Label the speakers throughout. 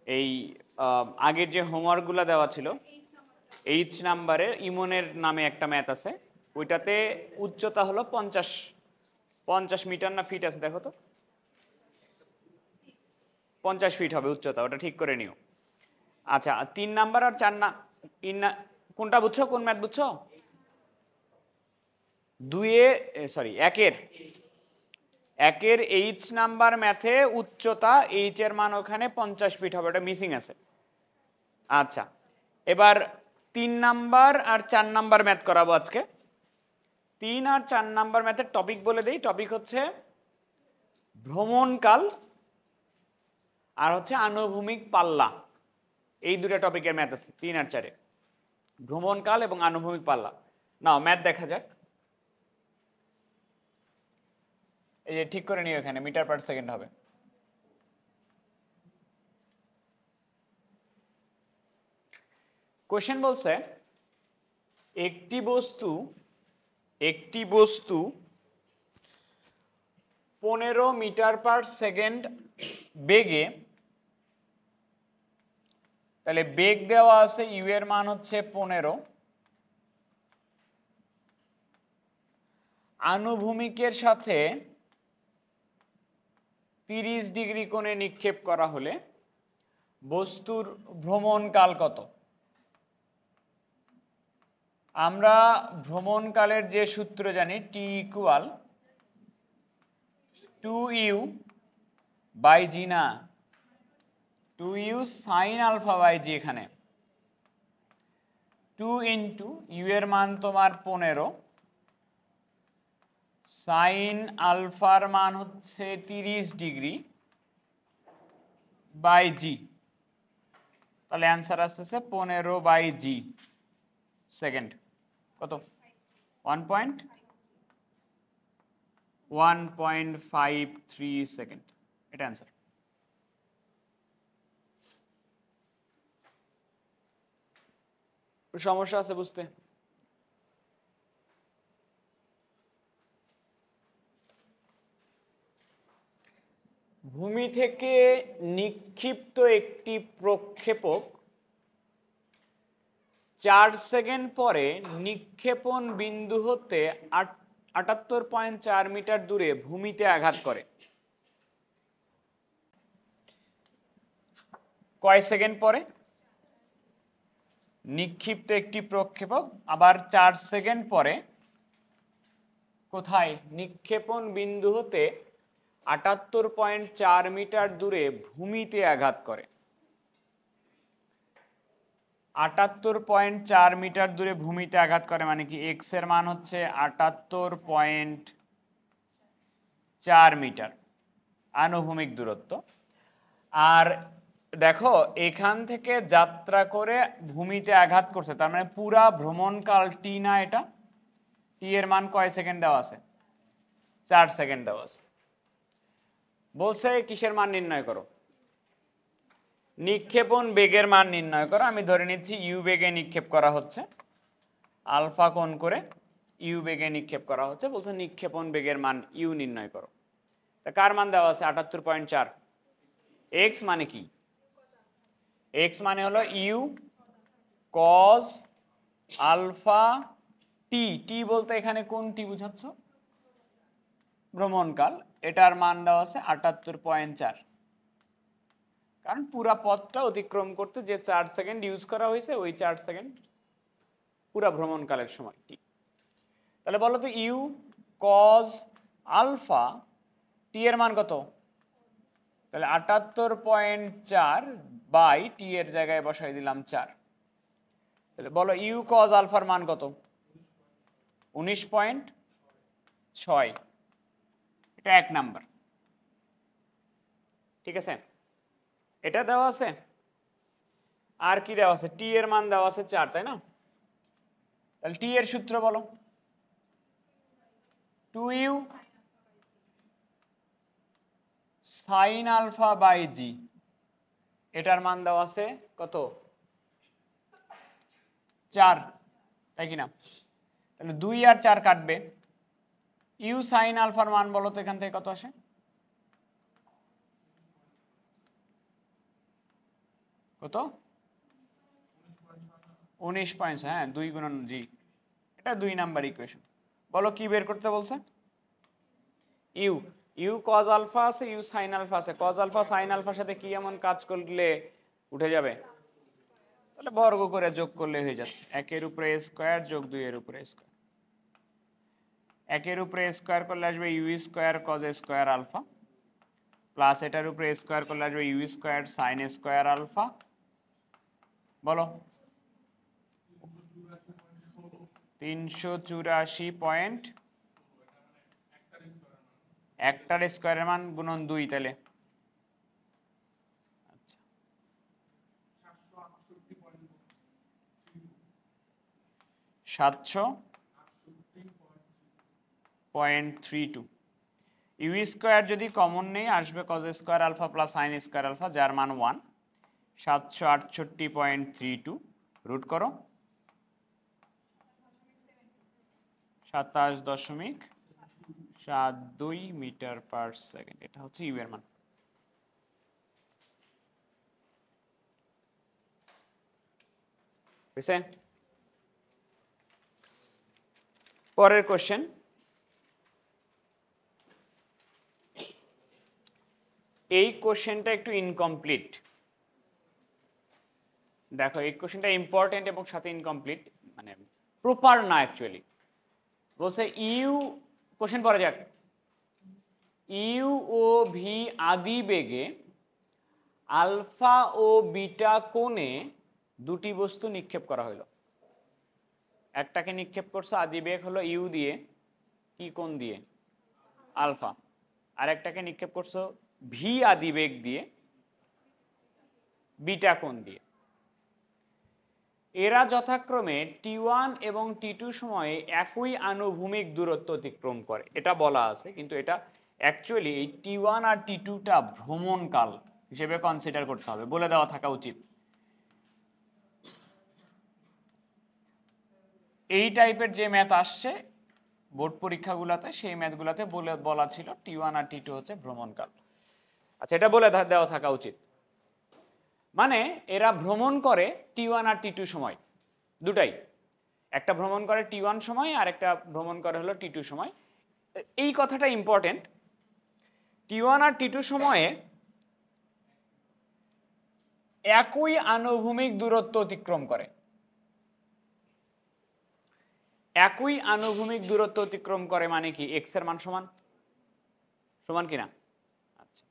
Speaker 1: এই আগের যে হোমওয়ার্কগুলো দেওয়া ছিল এইচ নাম্বারের ইমনের নামে একটা ম্যাথ আছে, ওইটাতে উচ্চতা হলো 50 মিটার না ফিট আছে দেখো তো, 50 ফিট হবে উচ্চতা, ওটা ঠিক করে নিও। আচ্ছা 3 নাম্বার আর 4 না কোনটা বুঝছো, কোন ম্যাথ বুঝছো? একের এইচ নাম্বার ম্যাথে উচ্চতা এইচ এর মান ওখানে 50 ফিট হবে, ওটা মিসিং আছে। আচ্ছা এবার 3 নাম্বার আর 4 নাম্বার ম্যাথ করাবো আজকে। 3 আর 4 নাম্বার ম্যাথের টপিক বলে দেই, টপিক হচ্ছে ভ্রমণকাল আর হচ্ছে আনুভূমিক পাল্লা। এই দুটো টপিকের ম্যাথ আছে 3 আর 4-এ, ভ্রমণকাল এবং আনুভূমিক পাল্লা। নাও ম্যাথ দেখা যাক। এই যে ঠিক করে নিও, এখানে মিটার পার সেকেন্ড হবে। কোশ্চেন বলছে একটি বস্তু 15 মিটার পার সেকেন্ড বেগে, তাহলে বেগ দেওয়া আছে ইউ এর মান হচ্ছে 15, আনুভূমিকের সাথে 30 ডিগ্রি কোণে নিক্ষেপ করা হলে বস্তুর ভ্রমণকাল কত? আমরা ভ্রমণকালের যে সূত্র জানি টি ইকুয়াল 2u বাই জি, না 2u সাইন আলফা বাই জি। এখানে 2 ইন্টু ইউ এর মান তোমার 15, সাইন আলফার মান হচ্ছে 30 ডিগ্রি বাই জি, তাহলে অ্যান্সার আসতেছে 15 বাই জি সেকেন্ড। কত? 1.53 সেকেন্ড, এটা অ্যান্সার। সমস্যা আছে বুঝতে? ভূমি থেকে নিক্ষিপ্ত একটি প্রক্ষেপক 4 সেকেন্ড পরে নিক্ষেপণ বিন্দু হতে 78.4 মিটার দূরে ভূমিতে আঘাত করে। কয় সেকেন্ড পরে? নিক্ষিপ্ত একটি প্রক্ষেপক আবার 4 সেকেন্ড পরে কোথায়? নিক্ষেপণ বিন্দু হতে 78.4 মিটার দূরে ভূমিতে আঘাত করে। 78.4 মিটার দূরে ভূমিতে আঘাত করে মানে কি? এক্স এর মান হচ্ছে 78.4 মিটার আনুভূমিক দূরত্ব। আর দেখো এখান থেকে যাত্রা করে ভূমিতে আঘাত করছে, তার মানে পুরা ভ্রমণকাল টি না? এটা টি এর মান কয় সেকেন্ড দেওয়া আছে? 4 সেকেন্ড দেওয়া আছে। বলছে কিসের মান নির্ণয় করো? নিক্ষেপণ বেগের মান নির্ণয় করো। আমি ধরে নিচ্ছি ইউ বেগে নিক্ষেপ করা হচ্ছে, আলফা কোণ করে ইউ বেগে নিক্ষেপ করা হচ্ছে। বলছে নিক্ষেপণ বেগের মান ইউ নির্ণয় করো। তা কার মান দেওয়া আছে? 78.4। এক্স মানে কি? এক্স মানে হলো ইউ কজ আলফা টি। টি বলতে এখানে কোন টি বুঝাচ্ছ? ভ্রমণকাল। এটার মান দেওয়া আছে 78.4, কারণ পুরা পথটা অতিক্রম করতে যে 4 সেকেন্ড ইউজ করা হয়েছে ওই 4 সেকেন্ড পুরা ভ্রমণকালের সময় টি। তাহলে বলো তো ইউ কজ আলফা টি এর মান কত? তাহলে 78.4 বাই টি এর জায়গায় বসাই দিলাম 4। তাহলে বলো ইউ কজ আলফার মান কত? 19.6। এটা 1 নাম্বার। ঠিক আছে, এটা দেওয়া আছে। আর কি দেওয়া আছে? টি এর মান দেওয়া আছে 4, তাই না? তাহলে টি এর সূত্র বলো। 2u সাইন আলফা বাই জি, এটার মান দেওয়া আছে কত? 4, তাই কিনা? তাহলে 2 আর 4 কাটবে। ইউ সাইন আলফার মান বলো তো এখান থেকে কত আসে? কত 19.6, হ্যাঁ 2 গুণন জি, এটা 2 নাম্বার ইকুয়েশন। বলো কি বের করতে বলছে? ইউ, ইউ কজ আলফা আছে, ইউ সাইন আলফা আছে। কজ আলফা সাইন আলফার সাথে কি এমন কাজ করলে উঠে যাবে? তাহলে বর্গ করে যোগ করলে হয়ে যাচ্ছে। 1 এর উপরে স্কয়ার যোগ 2 এর উপরে স্কয়ার। 1 এর উপরে স্কয়ার করলে আসবে u square cos square alpha, plus এটার উপরে স্কয়ার করলে আসবে u square sine square alpha. বলো 384 একটার স্কয়ারের মান গুণন 2, তাহলে আচ্ছা 700.32। ইউ স্কয়ার যদি কমন নেই আসবে cos square alpha plus sine square alpha, যার মান 1। 768.32 রুট করো 27.72 মিটার পার সেকেন্ড। এটা হচ্ছে ইউ এর মান। বুঝছেন? পরের কোশ্চেন, এই কোশ্চেনটা একটু ইনকমপ্লিট। দেখো এই কোশ্চেনটা ইম্পর্টেন্ট এবং সাথে ইনকমপ্লিট, মানে প্রপার না অ্যাকচুয়ালি। বলছে ইউ, কোশ্চেন পরে যাক, ইউ ও ভি আদি বেগে আলফা ও বিটা কোণে দুটি বস্তু নিক্ষেপ করা হলো। একটাকে নিক্ষেপ করছে আদি বেগ হলো ইউ দিয়ে, কি কোণ দিয়ে? আলফা। আর একটাকে নিক্ষেপ করছো ভি আদি বেগ দিয়ে, বিটা কোণ দিয়ে। এরা যথাক্রমে টি1 এবং টি2 সময়ে একই আনুভূমিক দূরত্ব অতিক্রম করে, এটা বলা আছে। কিন্তু এটা অ্যাকচুয়ালি এই টি1 আর টি2টা ভ্রমণকাল হিসেবে কনসিডার করতে হবে, বলে দেওয়া থাকা উচিত। এই টাইপের যে ম্যাথ আসছে বোর্ড পরীক্ষাগুলোতে, সেই ম্যাথগুলোতে বলা ছিল টি1 আর টি2 হচ্ছে ভ্রমণকাল। আচ্ছা, এটা বলে দেওয়া থাকা উচিত। মানে এরা ভ্রমণ করে টি1 আর টি2 সময় দুটাই, একটা ভ্রমণ করে টি1 সময় আর একটা ভ্রমণ করে হলো টি2 সময়। এই কথাটা ইম্পর্টেন্ট। টি1 আর টি2 সময়ে একই আনুভূমিক দূরত্ব অতিক্রম করে। একই আনুভূমিক দূরত্ব অতিক্রম করে মানে কি? এক্স এর মান সমান সমান কিনা? আচ্ছা,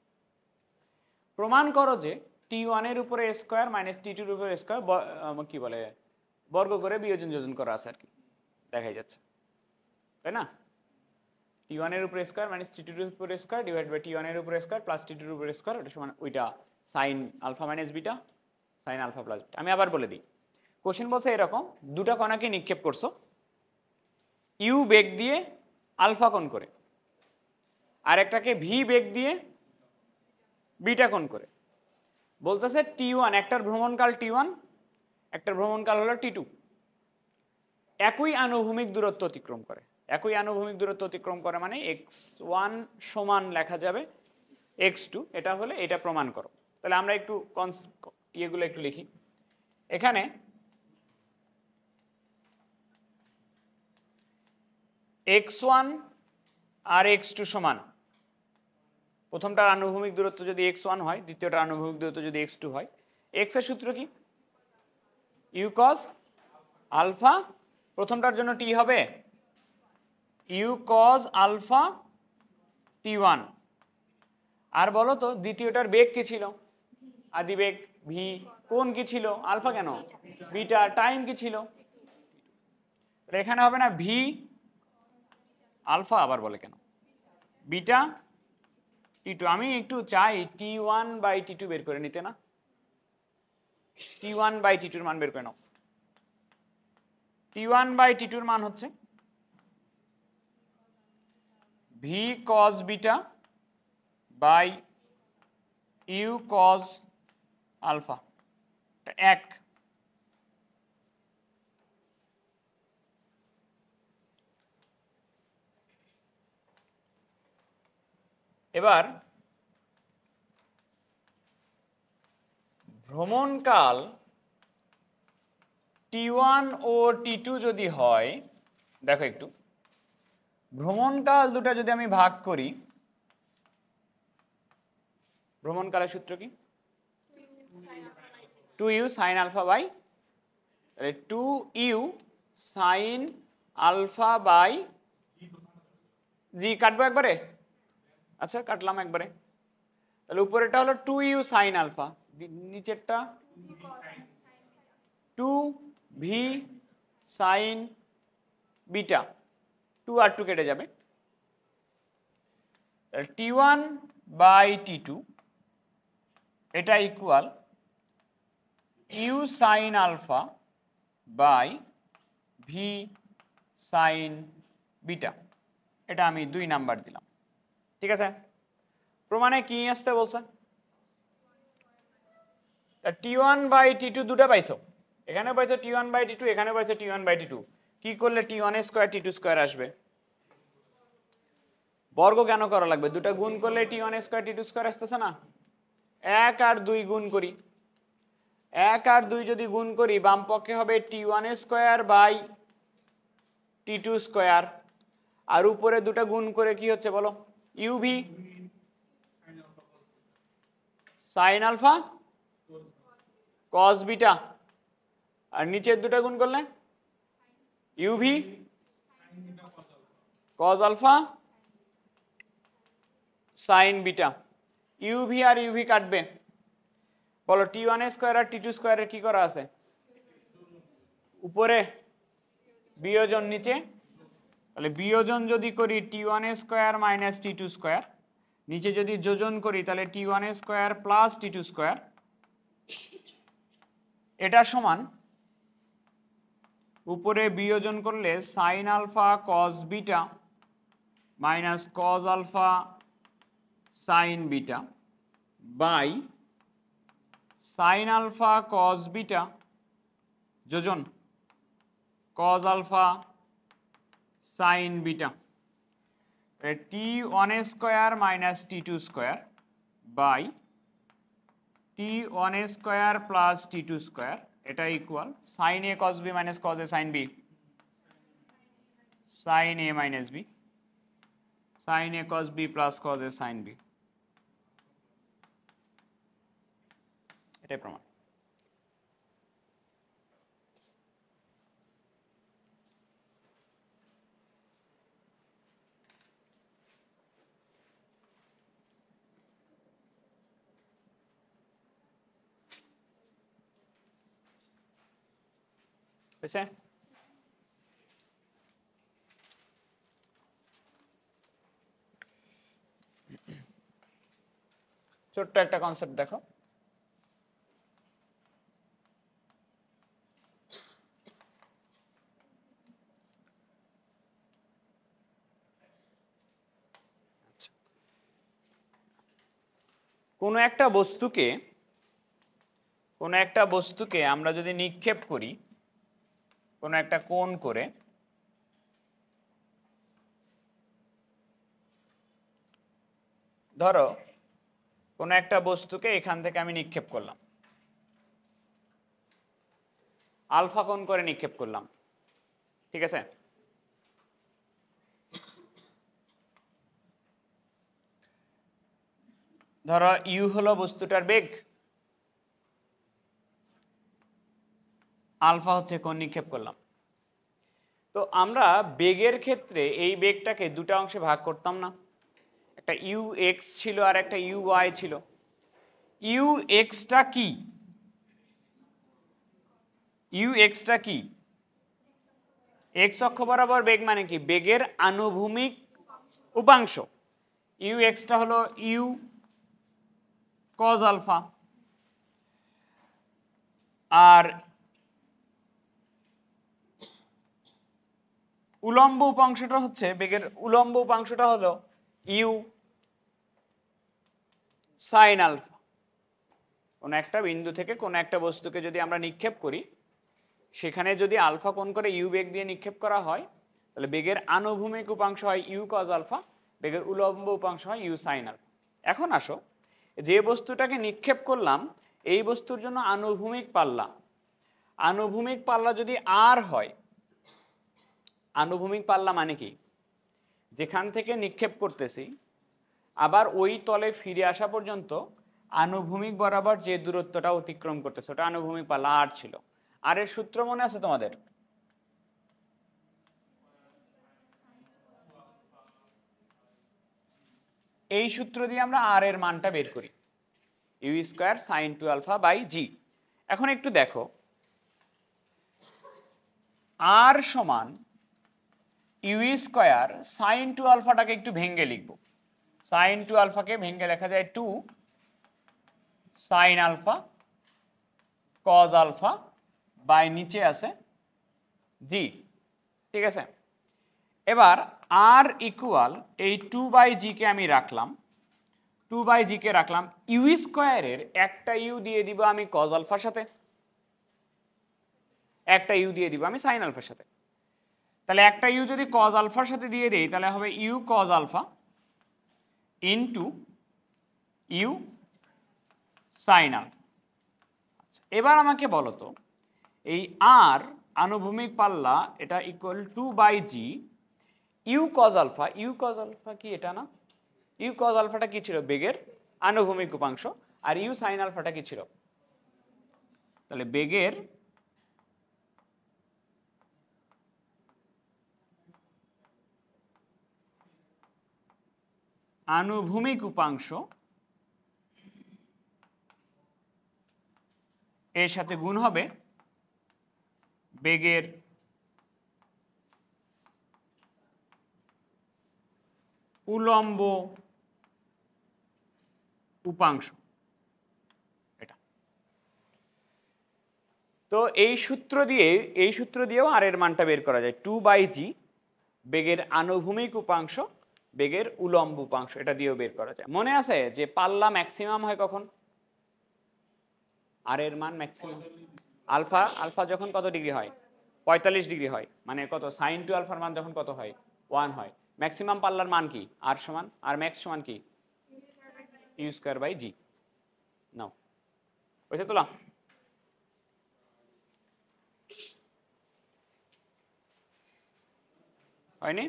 Speaker 1: প্রমাণ করো যে টি1 এর উপরে স্কয়ার মাইনাস টি2 এর উপরে স্কয়ার কি বলে বর্গ করে বিয়োজন যোজন করা আছে আর কি, দেখাই যাচ্ছে, তাই না? টি1 এর উপরে স্কয়ার মাইনাস টি2 এর উপরে স্কয়ার ডিভাইড বাই টি1 এর উপরে স্কয়ার প্লাস টি2 এর উপরে স্কয়ার, এটা সমান ওইটা sine alpha minus beta, sine alpha plus beta. আমি আবার বলে দিই, কোশ্চেন বলছে এরকম, দুটা কণাকে নিক্ষেপ করছো ইউ বেগ দিয়ে আলফা কোণ করে, আর একটাকে ভি বেগ দিয়ে বিটা কোণ করে। বলতেছে টি1, একটার ভ্রমণকাল টি1, একটার ভ্রমণকাল হলো টি2, একই আনুভূমিক দূরত্ব অতিক্রম করে। একই আনুভূমিক দূরত্ব অতিক্রম করে মানে x1 সমান লেখা যাবে x2, এটা হলে এটা প্রমাণ করো। তাহলে আমরা একটু ইয়েগুলো একটু লিখি। এখানে x1 আর x2 সমান, প্রথমটার আনুভূমিক দূরত্ব যদি x1 হয়, দ্বিতীয়টার আনুভূমিক দূরত্ব যদি x2 হয়। x এর সূত্র কি? ইউ কস আলফা, প্রথমটার জন্য টি হবে ইউ কজ আলফা টি1। আর বলো তো দ্বিতীয়টার বেগ কি ছিল? আদি বেগ ভি, কোণ কি ছিল? আলফা কেন? বিটা। টাইম কি ছিল? এখানে হবে না ভি আলফা, আবার বলে কেন বিটা টি2। আমি একটু চাই টি1 বাই টি2 বের করে নিতে, না টি1 বাই টি2 এর মান বের করে নাও। টি1 বাই টি2 এর মান হচ্ছে v cos beta by u cos alpha, এক। এবার ভ্রমণকাল T1 ও T2 যদি হয়, দেখো একটু, ভ্রমণকাল দুটো যদি আমি ভাগ করি, ভ্রমণকালের সূত্র কি? 2u sin alpha by 2u sin alpha by g। কাটবো একবারে? আচ্ছা কাটলাম একবারে। তাহলে উপরেটা হলো 2u sin alpha, নিচেরটা 2v sin বিটা, 2 আর 2 কেটে যাবে। তাহলে T1 বাই T2 এটা equal u sin alpha by v sin beta. এটা আমি 2 নাম্বার দিলাম, ঠিক আছে? প্রমাণে কি আসতে বলছে? তা T1 বাই T2 দুটো পাইছো, এখানে পাইছো T1 বাই T2, এখানে পাইছো T1 বাই T2। কি করলে T1 স্কয়ার T2 স্কয়ার আসবে? বর্গ কেন করা লাগবে? দুটো গুণ করলে T1 স্কয়ার T2 স্কয়ার আসতেছে না? 1 আর 2 গুণ করি, 1 আর 2 যদি গুণ করি বাম পক্ষে হবে T1 square by T2 square, আর উপরে দুটো গুণ করে কি হচ্ছে বলো? uv sin alpha cos beta, আর নিচের দুটো গুণ করলে uv cos alpha sin beta. uv আর uv কাটবে, বলো T1 স্কয়ার আর T2 স্কয়ারের কি করা আছে? উপরে বিয়োজন, নিচে তাহলে বিয়োজন যদি করি T1 square minus T2 square, নিচে যদি যোজন করি তাহলে T1 square plus T2 square, এটা সমান উপরে বিয়োজন করলে sin alpha cos beta minus cos alpha sin beta by sin alpha cos beta যোজন cos alpha sin beta. T1 square minus T2 square by T1 square plus T2 square, এটা equal sin a cos b minus cos a sin b, sin a minus b, sin a cos b plus cos a sin b। এটাই প্রমাণ। বুঝছে? ছোট্ট একটা concept দেখো, কোনো একটা বস্তুকে আমরা যদি নিক্ষেপ করি কোনো একটা কোণ করে, ধরো কোনো একটা বস্তুকে এখান থেকে আমি নিক্ষেপ করলাম, আলফা কোণ করে নিক্ষেপ করলাম, ঠিক আছে? ধরো ইউ হলো বস্তুটার বেগ, আলফা হচ্ছে কোণ নিক্ষেপ করলাম। তো আমরা বেগের ক্ষেত্রে এই বেগটাকে দুটো অংশে ভাগ করতাম না? একটা ইউ এক্স ছিল আর একটা ইউ ওয়াই ছিল। ইউ এক্সটা কি? ইউ এক্সটা কি? এক্স অক্ষ বরাবর বেগ মানে কি? বেগের আনুভূমিক উপাংশ। ইউ এক্সটা হলো ইউ কজ আলফা, আর উলম্ব উপাংশটা হচ্ছে, বেগের উলম্ব উপাংশটা হলো ইউ সাইন আলফা। কোনো একটা বিন্দু থেকে কোনো একটা বস্তুকে যদি আমরা নিক্ষেপ করি, সেখানে যদি আলফা কোণ করে ইউ বেগ দিয়ে নিক্ষেপ করা হয়, তাহলে বেগের আনুভূমিক উপাংশ হয় ইউ কজ আলফা, বেগের উলম্ব উপাংশ হয় ইউ সাইন আলফা। এখন আসো, যে বস্তুটাকে নিক্ষেপ করলাম এই বস্তুর জন্য আনুভূমিক পাল্লা যদি আর হয়, আনুভূমিক পাল্লা মানে কি, যেখান থেকে নিক্ষেপ করতেছি আবার ওই তলে ফিরে আসা পর্যন্ত আনুভূমিক বরাবর যে দূরত্বটা অতিক্রম করতেছে ওটা আনুভূমিক পাল্লা আর ছিল। আর এর সূত্র মনে আছে তোমাদের? এই সূত্র দিয়ে আমরা আর এর মানটা বের করি, ইউ স্কোয়ার সাইন 2α বাই জি। এখন একটু দেখো, আর সমান ইউ স্কোয়ার সাইন 2αটাকে একটু ভেঙে লিখব। সাইন 2αকে ভেঙে লেখা যায় 2 sine alpha cos alpha by নিচে আছে জি, ঠিক আছে। এবার আর ইকুয়াল এই 2/g কে আমি রাখলাম, 2/g কে রাখলাম, ইউ স্কোয়ারের একটা ইউ দিয়ে দিব আমি কজ আলফার সাথে, একটা ইউ দিয়ে দিব আমি সাইন আলফার সাথে। তাহলে একটা ইউ যদি কজ আলফার সাথে দিয়ে দেই তাহলে হবে u cos alpha into u sine alpha. আচ্ছা, এবার আমাকে বলো তো এই আর আনুভূমিক পাল্লা এটা equal 2/g you cos alpha কি এটা না? ইউ কজ আলফাটা কি ছিল? বেগের আনুভূমিক উপাংশ। আর ইউ সাইন আলফাটা কি ছিল? তাহলে বেগের আনুভূমিক উপাংশ এর সাথে গুণ হবে বেগের উলম্ব উপাংশ, এটা। তো এই সূত্র দিয়েও আর এর মানটা বের করা যায়, 2/g বেগের আনুভূমিক উপাংশ বেগের উলম্ব উপাংশ, এটা দিয়েও বের করা যায়। মনে আছে যে পাল্লা ম্যাক্সিমাম হয় কখন? আর এর মান ম্যাক্সিমাম আলফা যখন কত ডিগ্রি হয়? 45 ডিগ্রি হয়। মানে কত? সাইন 2α মান যখন কত হয়? 1 হয়। ম্যাক্সিমাম পাল্লার মান কি? আর সমান, আর ম্যাক্স সমান কি? ইউ স্কয়ার বাই জি। নাও বুঝে তোলা? হয়নি?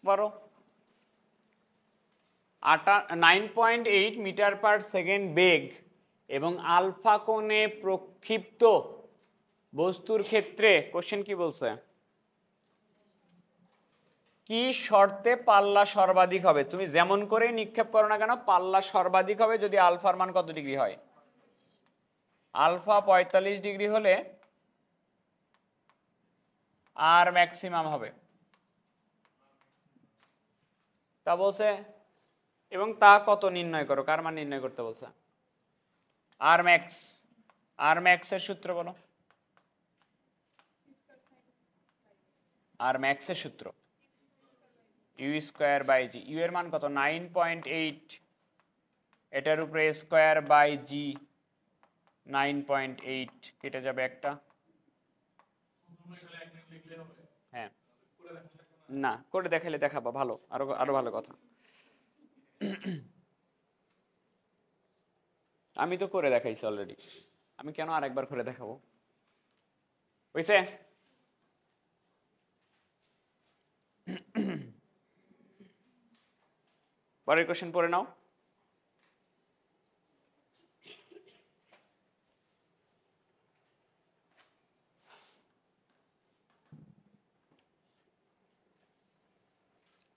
Speaker 1: বড় 9.8 মিটার পার সেকেন্ড বেগ এবং আলফা কোণে প্রক্ষিপ্ত বস্তুর ক্ষেত্রে কোশ্চেন কি বলছে? কি শর্তে পাল্লা সর্বাধিক হবে? তুমি যেমন করে নিক্ষেপ করো না কেন পাল্লা সর্বাধিক হবে যদি আলফার মান কত ডিগ্রি হয়? আলফা 45 ডিগ্রি হলে আর ম্যাক্সিমাম হবে, তা বলছে। এবং তা কত নির্ণয় করো? কার মান নির্ণয় করতে বলছে? আর ম্যাক্সের সূত্র বলো। আর ম্যাক্সের সূত্র u square by g. U এর মান কত? 9.8, এটার উপরে স্কোয়ার বাই জি 9.8, কেটে যাবে একটা। হ্যাঁ, না করে দেখাইলে দেখাবো, ভালো, আরো ভালো কথা। আমি তো করে দেখাইছি অলরেডি, আমি কেন আরেকবার করে দেখাবো? বুঝছে? পরের কোশ্চেন পড়ে নাও।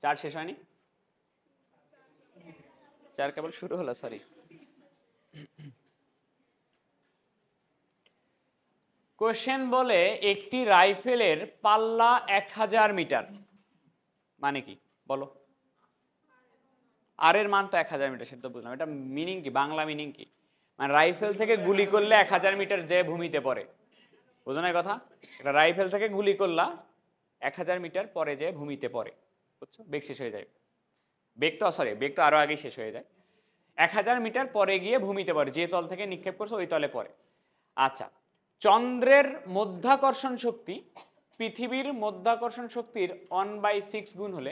Speaker 1: চার শেষ হয়নি, চার কেবল শুরু হলো, সরি। কোশ্চেন বলে একটি রাইফেলের পাল্লা 1000 মিটার, মানে কি বলো? আর এর মান তো 1000 মিটার, সেটা তো বুঝলাম। এটা মিনিং কি? বাংলা মিনিং কি? মানে রাইফেল থেকে গুলি করলে 1000 মিটার যে ভূমিতে পড়ে, বুঝো না কথা? এটা রাইফেল থেকে গুলি করলা 1000 মিটার পরে যে ভূমিতে পড়ে, বুঝছো? বেগ শেষ হয়ে যায়, বেগ তো আরো আগে শেষ হয়ে যায়। 1000 মিটার পরে গিয়ে ভূমিতে পড়ে, যে তল থেকে নিক্ষেপ করছে ওই তলে পড়ে। আচ্ছা, চন্দ্রের মধ্যাকর্ষণ শক্তি পৃথিবীর মধ্যাকর্ষণ শক্তির 1/6 গুণ হলে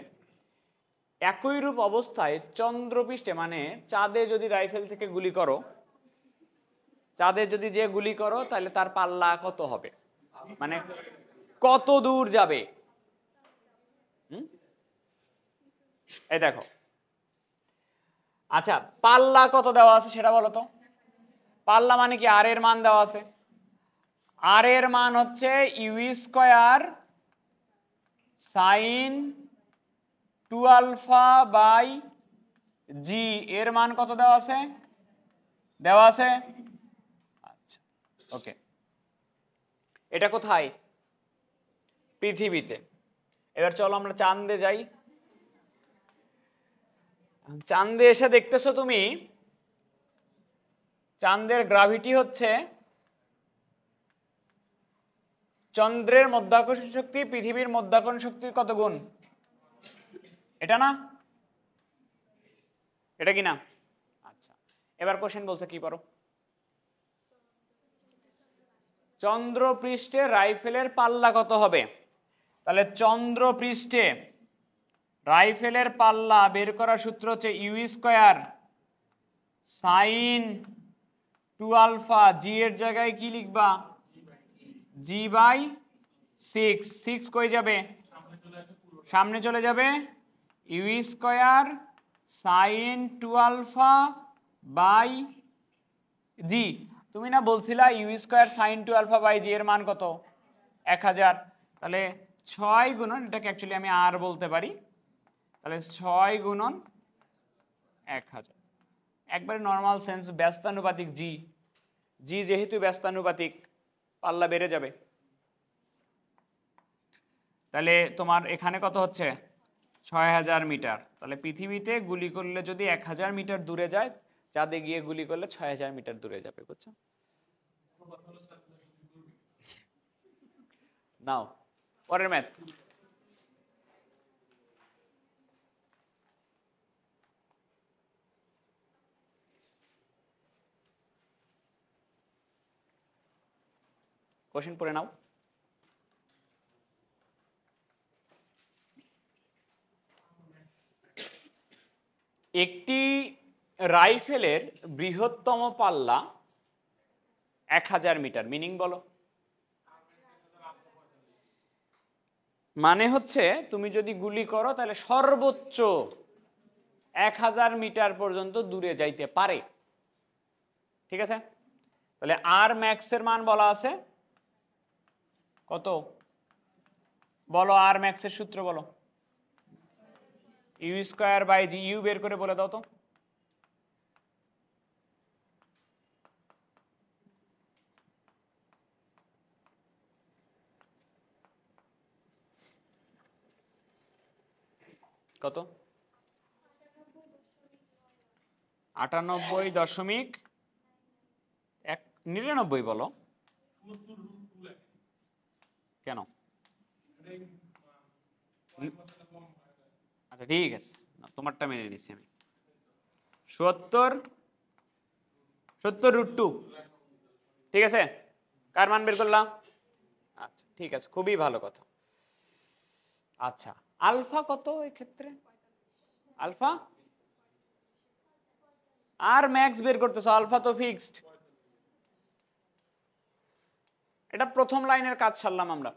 Speaker 1: একই রূপ অবস্থায় চন্দ্রপৃষ্ঠে মানে চাঁদে যদি রাইফেল থেকে গুলি করো, চাঁদে যদি যে গুলি করো তাহলে তার পাল্লা কত হবে, মানে কত দূর যাবে। এই দেখো, আচ্ছা পাল্লা কত দেওয়া আছে সেটা বলো তো। পাল্লা মানে কি, আর এর মান দেওয়া আছে। আর এর মান হচ্ছে U square sine 2 alpha by G, এর মান কত দেওয়া আছে, দেওয়া আছে। আচ্ছা ওকে, এটা কোথায়, পৃথিবীতে। এবার চলো আমরা চাঁদে যাই। চাঁদে এসে দেখতেছো তুমি চাঁদের গ্রাভিটি হচ্ছে চন্দ্রের মধ্যাকর্ষণ শক্তি পৃথিবীর মধ্যাকর্ষণ শক্তির কত গুণ, এটা না, এটা কি না। আচ্ছা এবার কোশ্চেন বলছে কি পারো, চন্দ্রপৃষ্ঠে রাইফেলের পাল্লা কত হবে। তাহলে চন্দ্রপৃষ্ঠে রাইফেলের পাল্লা বের করার সূত্র হচ্ছে ইউ স্কয়ার সাইন 2 আলফা, জি এর জায়গায় কি লিখবা, জি বাই 6, 6 কই যাবে, সামনে চলে যাবে, U square sine 2 alpha by G. তুমি না বলছিলা U square sine 2 alpha by G এর মান কত, 1000। তাহলে 6 গুণন, এটাকে অ্যাকচুয়ালি আমি আর বলতে পারি, তাহলে 6 গুণন 1000, একবারে নর্মাল সেন্স, ব্যস্তানুপাতিক জি, জি যেহেতু ব্যস্তানুপাতিক পাল্লা বেড়ে যাবে। তাহলে তোমার এখানে কত হচ্ছে 6000 মিটার। তাহলে পৃথিবীতে গুলি করলে যদি 1000 মিটার দূরে যায়, চাঁদে গিয়ে গুলি করলে 6000 মিটার দূরে যাবে, বুঝছো। নাও পরের ম্যাথ। কোশ্চেন পড়ে নাও। একটি রাইফেলের বৃহত্তম পাল্লা 1000 মিটার, মিনিং বলো। মানে হচ্ছে তুমি যদি গুলি করো তাহলে সর্বোচ্চ 1000 মিটার পর্যন্ত দূরে যাইতে পারে, ঠিক আছে। তাহলে আর ম্যাক্স এর মান বলা আছে কত, বলো আর ম্যাক্স এর সূত্র বলো, you square by g, u বের করে বলে দাও তো। কত, 98.99 বলো, কেন, আচ্ছা ঠিক আছে তোমারটা মেনে নিচ্ছি আমি, 70 √2, ঠিক আছে। কার মান বের করলাম, আচ্ছা ঠিক আছে, খুবই ভালো কথা। আচ্ছা আলফা কত এই ক্ষেত্রে, আলফা আর ম্যাক্স বের করতেছো, আলফা তো ফিক্সড। এটা প্রথম লাইনের কাজ সারলাম আমরা,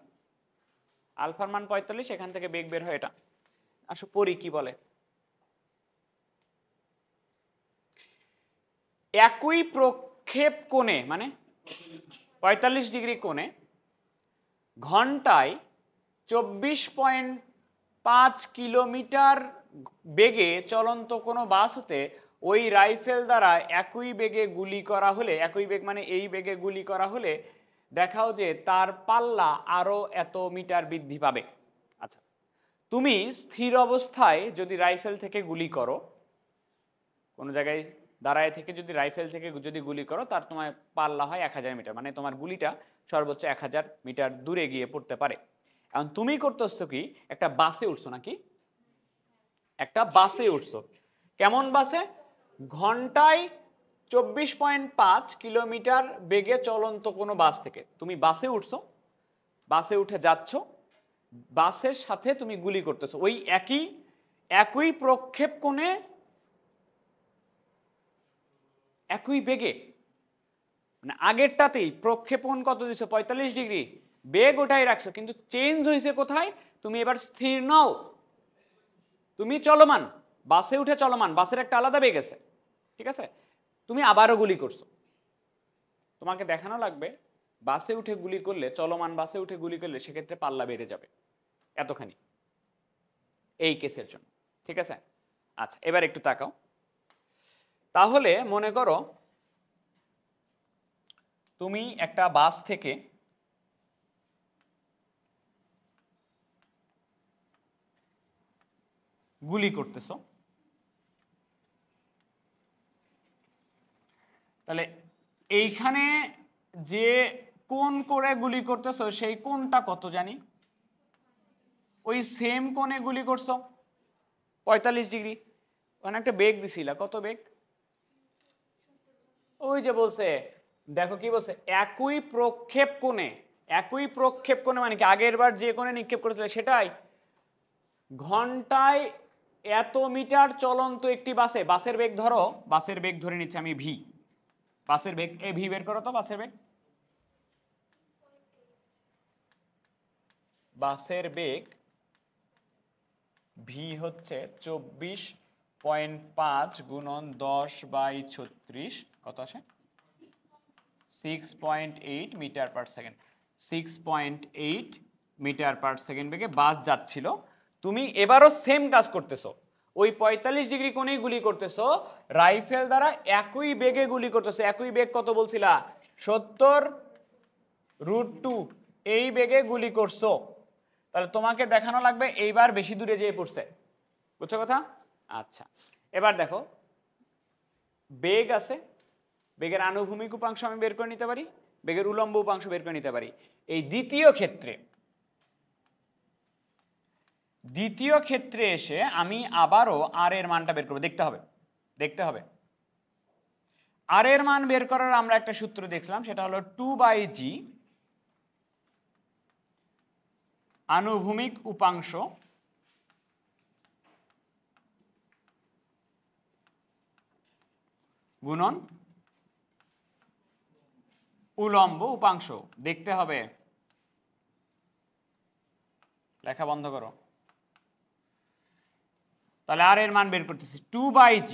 Speaker 1: আলফার মান 45, এখান থেকে বেগ বের হয় এটা। আসো পড়ি কি বলে, একই প্রক্ষেপ কোণে মানে 45 ডিগ্রি কোণে ঘন্টায় 24.5 কিলোমিটার বেগে চলন্ত কোনো বাস হতে ওই রাইফেল দ্বারা একই বেগে গুলি করা হলে, একই বেগ মানে এই বেগে গুলি করা হলে দেখাও যে তার পাল্লা আরো এত মিটার বৃদ্ধি পাবে। আচ্ছা তুমি স্থির অবস্থায় যদি রাইফেল থেকে গুলি করো, কোনো জায়গায় দাঁড়ায় থেকে যদি রাইফেল থেকে যদি গুলি করো, তার তোমার পাল্লা হয় 1000 মিটার, মানে তোমার গুলিটা সর্বোচ্চ 1000 মিটার দূরে গিয়ে পড়তে পারে। এখন তুমি করতেছো কি, একটা বাসে উঠছো নাকি, একটা বাসে উঠছো, কেমন বাসে, ঘন্টায় 24.5 কিলোমিটার বেগে চলন্ত কোনো বাস থেকে তুমি বাসে উঠছো, বাসে উঠে যাচ্ছ, বাসের সাথে তুমি গুলি করতেছো, ওই একই একই প্রক্ষেপ কোণে একই বেগে, মানে আগেরটাতেই প্রক্ষেপণ কত দিছো 45 ডিগ্রি, বেগ ওটাই রাখছো, কিন্তু চেঞ্জ হয়েছে কোথায়? তুমি এবার স্থির নও, তুমি চলমান, বাসে উঠে চলমান, বাসের একটা আলাদা বেগ আছে, ঠিক আছে? তুমি আবারও গুলি করছো, তোমাকে দেখানো লাগবে বাসে উঠে গুলি করলে, চলমান বাসে উঠে গুলি করলে সেক্ষেত্রে পাল্লা বেড়ে যাবে এতখানি, এই কেসের জন্য, ঠিক আছে? আচ্ছা, এবার একটু তাকাও, তাহলে মনে করো তুমি একটা বাস থেকে গুলি করতেছো, তাহলে এইখানে যে কোণ করে গুলি করতেছো সেই কোণটা কত জানি, ওই সেম কোণে গুলি করছো 45 ডিগ্রি, ওখানে একটা বেগ দিছিলা, কত বেগ? ওই যে বলছে, দেখো কি বলছে, একই প্রক্ষেপ কোণে, একই প্রক্ষেপ কোণে মানে কি, আগের বার যে কোণে নিক্ষেপ করেছিল সেটাই, ঘন্টায় এত মিটার চলন্ত একটি বাসে, বাসের বেগ ধরো, বাসের বেগ ধরে নিচ্ছি আমি ভি, বাসের বেগ এ ভি বের করো তো, বাসের বেগ, বাসের বেগ ভি হচ্ছে 24.5 গুণন 10/36, কত আসে? 6.8 metre per second, 6.8 metre per second বেগে বাস যাচ্ছিল। তুমি এবারও সেম কাজ করতেছো, ওই 45 ডিগ্রি কোণেই গুলি করতেছো, রাইফেল দ্বারা একই বেগে গুলি করতেছো, একই বেগ কত বলছিলা? 70√2, এই বেগে গুলি করছো। তাহলে তোমাকে দেখানো লাগবে এইবার বেশি দূরে যেয়ে পড়ছে, বুঝছো কথা? আচ্ছা, এবার দেখো বেগ আছে, বেগের আনুভূমিক উপাংশ আমি বের করে নিতে পারি, বেগের উলম্ব উপাংশ বের করে নিতে পারি। এই দ্বিতীয় ক্ষেত্রে এসে আমি আবারও আর এর মানটা বের করবো, দেখতে হবে আর এর মান বের করার আমরা একটা সূত্র দেখছিলাম, সেটা হলো 2/g আনুভূমিক উপাংশ গুণন উলম্ব উপাংশ। দেখতে হবে, লেখা বন্ধ করো। তাহলে আর এর মান বের করতেছি 2/g,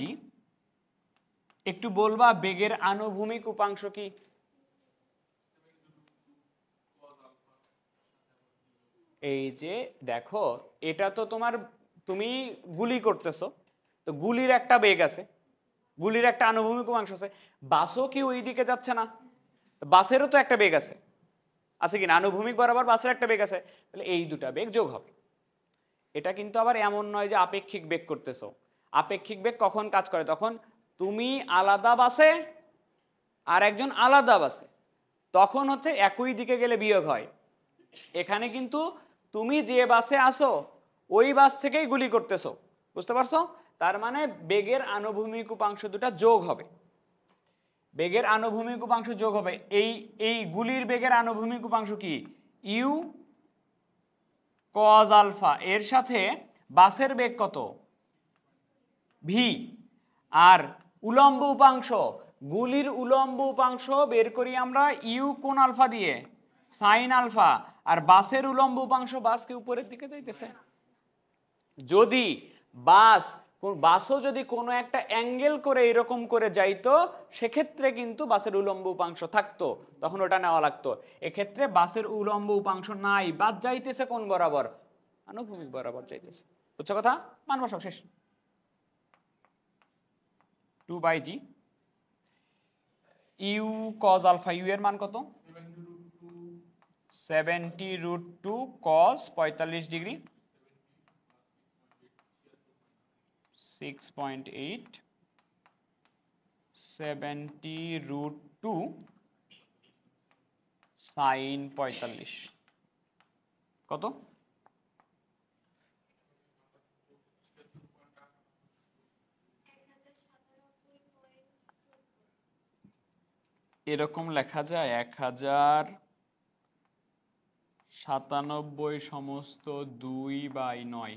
Speaker 1: একটু বলবা বেগের আনুভূমিক উপাংশ কি? এই যে দেখো, এটা তো তোমার, তুমি গুলি করতেছো, তো গুলির একটা বেগ আছে, গুলির একটা আনুভূমিক উপাংশ আছে, বাসও কি ওই দিকে যাচ্ছে না? বাসেরও তো একটা বেগ আছে কিনা? আনুভূমিক বরাবর বাসের একটা বেগ আছে, তাহলে এই দুটা বেগ যোগ হবে। এটা কিন্তু আবার এমন নয় যে আপেক্ষিক বেগ করতেছো, আপেক্ষিক বেগ কখন কাজ করে? তখন তুমি আলাদা বাসে আর একজন আলাদা বাসে, তখন হচ্ছে একই দিকে গেলে বিয়োগ হয়। এখানে কিন্তু তুমি যে বাসে আসো ওই বাস থেকেই গুলি করতেছো, বুঝতে পারছো? তার মানে বেগের আনুভূমিক উপাংশ দুটা যোগ হবে, বেগের আনুভূমিক উপাংশ যোগ হবে। এই গুলির বেগের আনুভূমিক উপাংশ কি? ইউ কজ আলফা, এর সাথে বাসের বেগ কত? ভি। আর উলম্ব উপাংশ, গুলির উলম্ব উপাংশ বের করি আমরা ইউ কোন আলফা দিয়ে? Sign alpha. আর বাসের উলম্ব উপাংশ, বাসকে উপরের দিকে যাইতেছে, যদি বাসও যদি কোনো একটা অ্যাঙ্গেল করে এরকম করে যাইতো, সেক্ষেত্রে কিন্তু বাসের উলম্ব উপাংশ থাকতো, তখন ওটা নেওয়া লাগতো। এক্ষেত্রে বাসের উলম্ব উপাংশ নাই, বাস যাইতেছে কোন বরাবর? আনুভূমিক বরাবর যাইতেছে, বুঝছো কথা? মানবো সব শেষ। 2/g you cos alpha, you এর মান কত? 70√2 কজ 45 ডিগ্রি, 6.8, 70√2 সাইন 45, কত? এরকম লেখা যায় 1097 সমস্ত 2/9,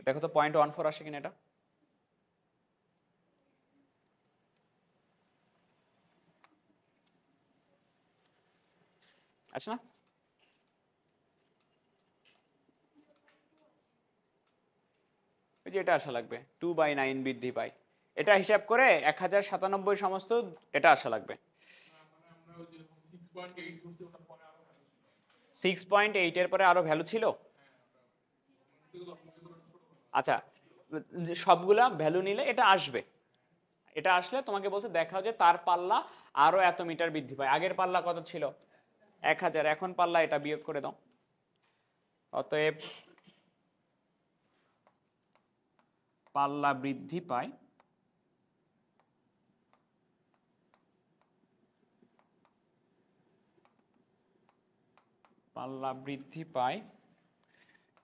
Speaker 1: দেখো তো 0.14 আসে কিনা এটা। আচ্ছা না, ওই যে এটা আসা লাগবে 2/9 বৃদ্ধি পায়, এটা হিসাব করে 1097 সমস্ত এটা আসা লাগবে। 6.8 এর পরে আরো ভ্যালু ছিল। আচ্ছা, সবগুলা ভ্যালু নিলে এটা আসবে, এটা আসলে তোমাকে বলছে দেখাও যে তার পাল্লা আরো এত মিটার বৃদ্ধি পায়। আগের পাল্লা কত ছিল? 1000, এখন পাল্লা এটা বিয়োগ করে দাও। অতএব পাল্লা বৃদ্ধি পায় পাল্লা বৃদ্ধি পায়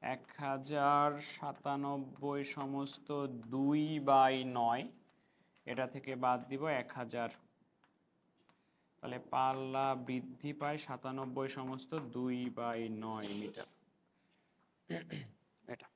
Speaker 1: 1097 সমস্ত 2/9, এটা থেকে বাদ দিব 1000, তাহলে পাল্লা বৃদ্ধি পায় 97 সমস্ত 2/9 মিটার। এটা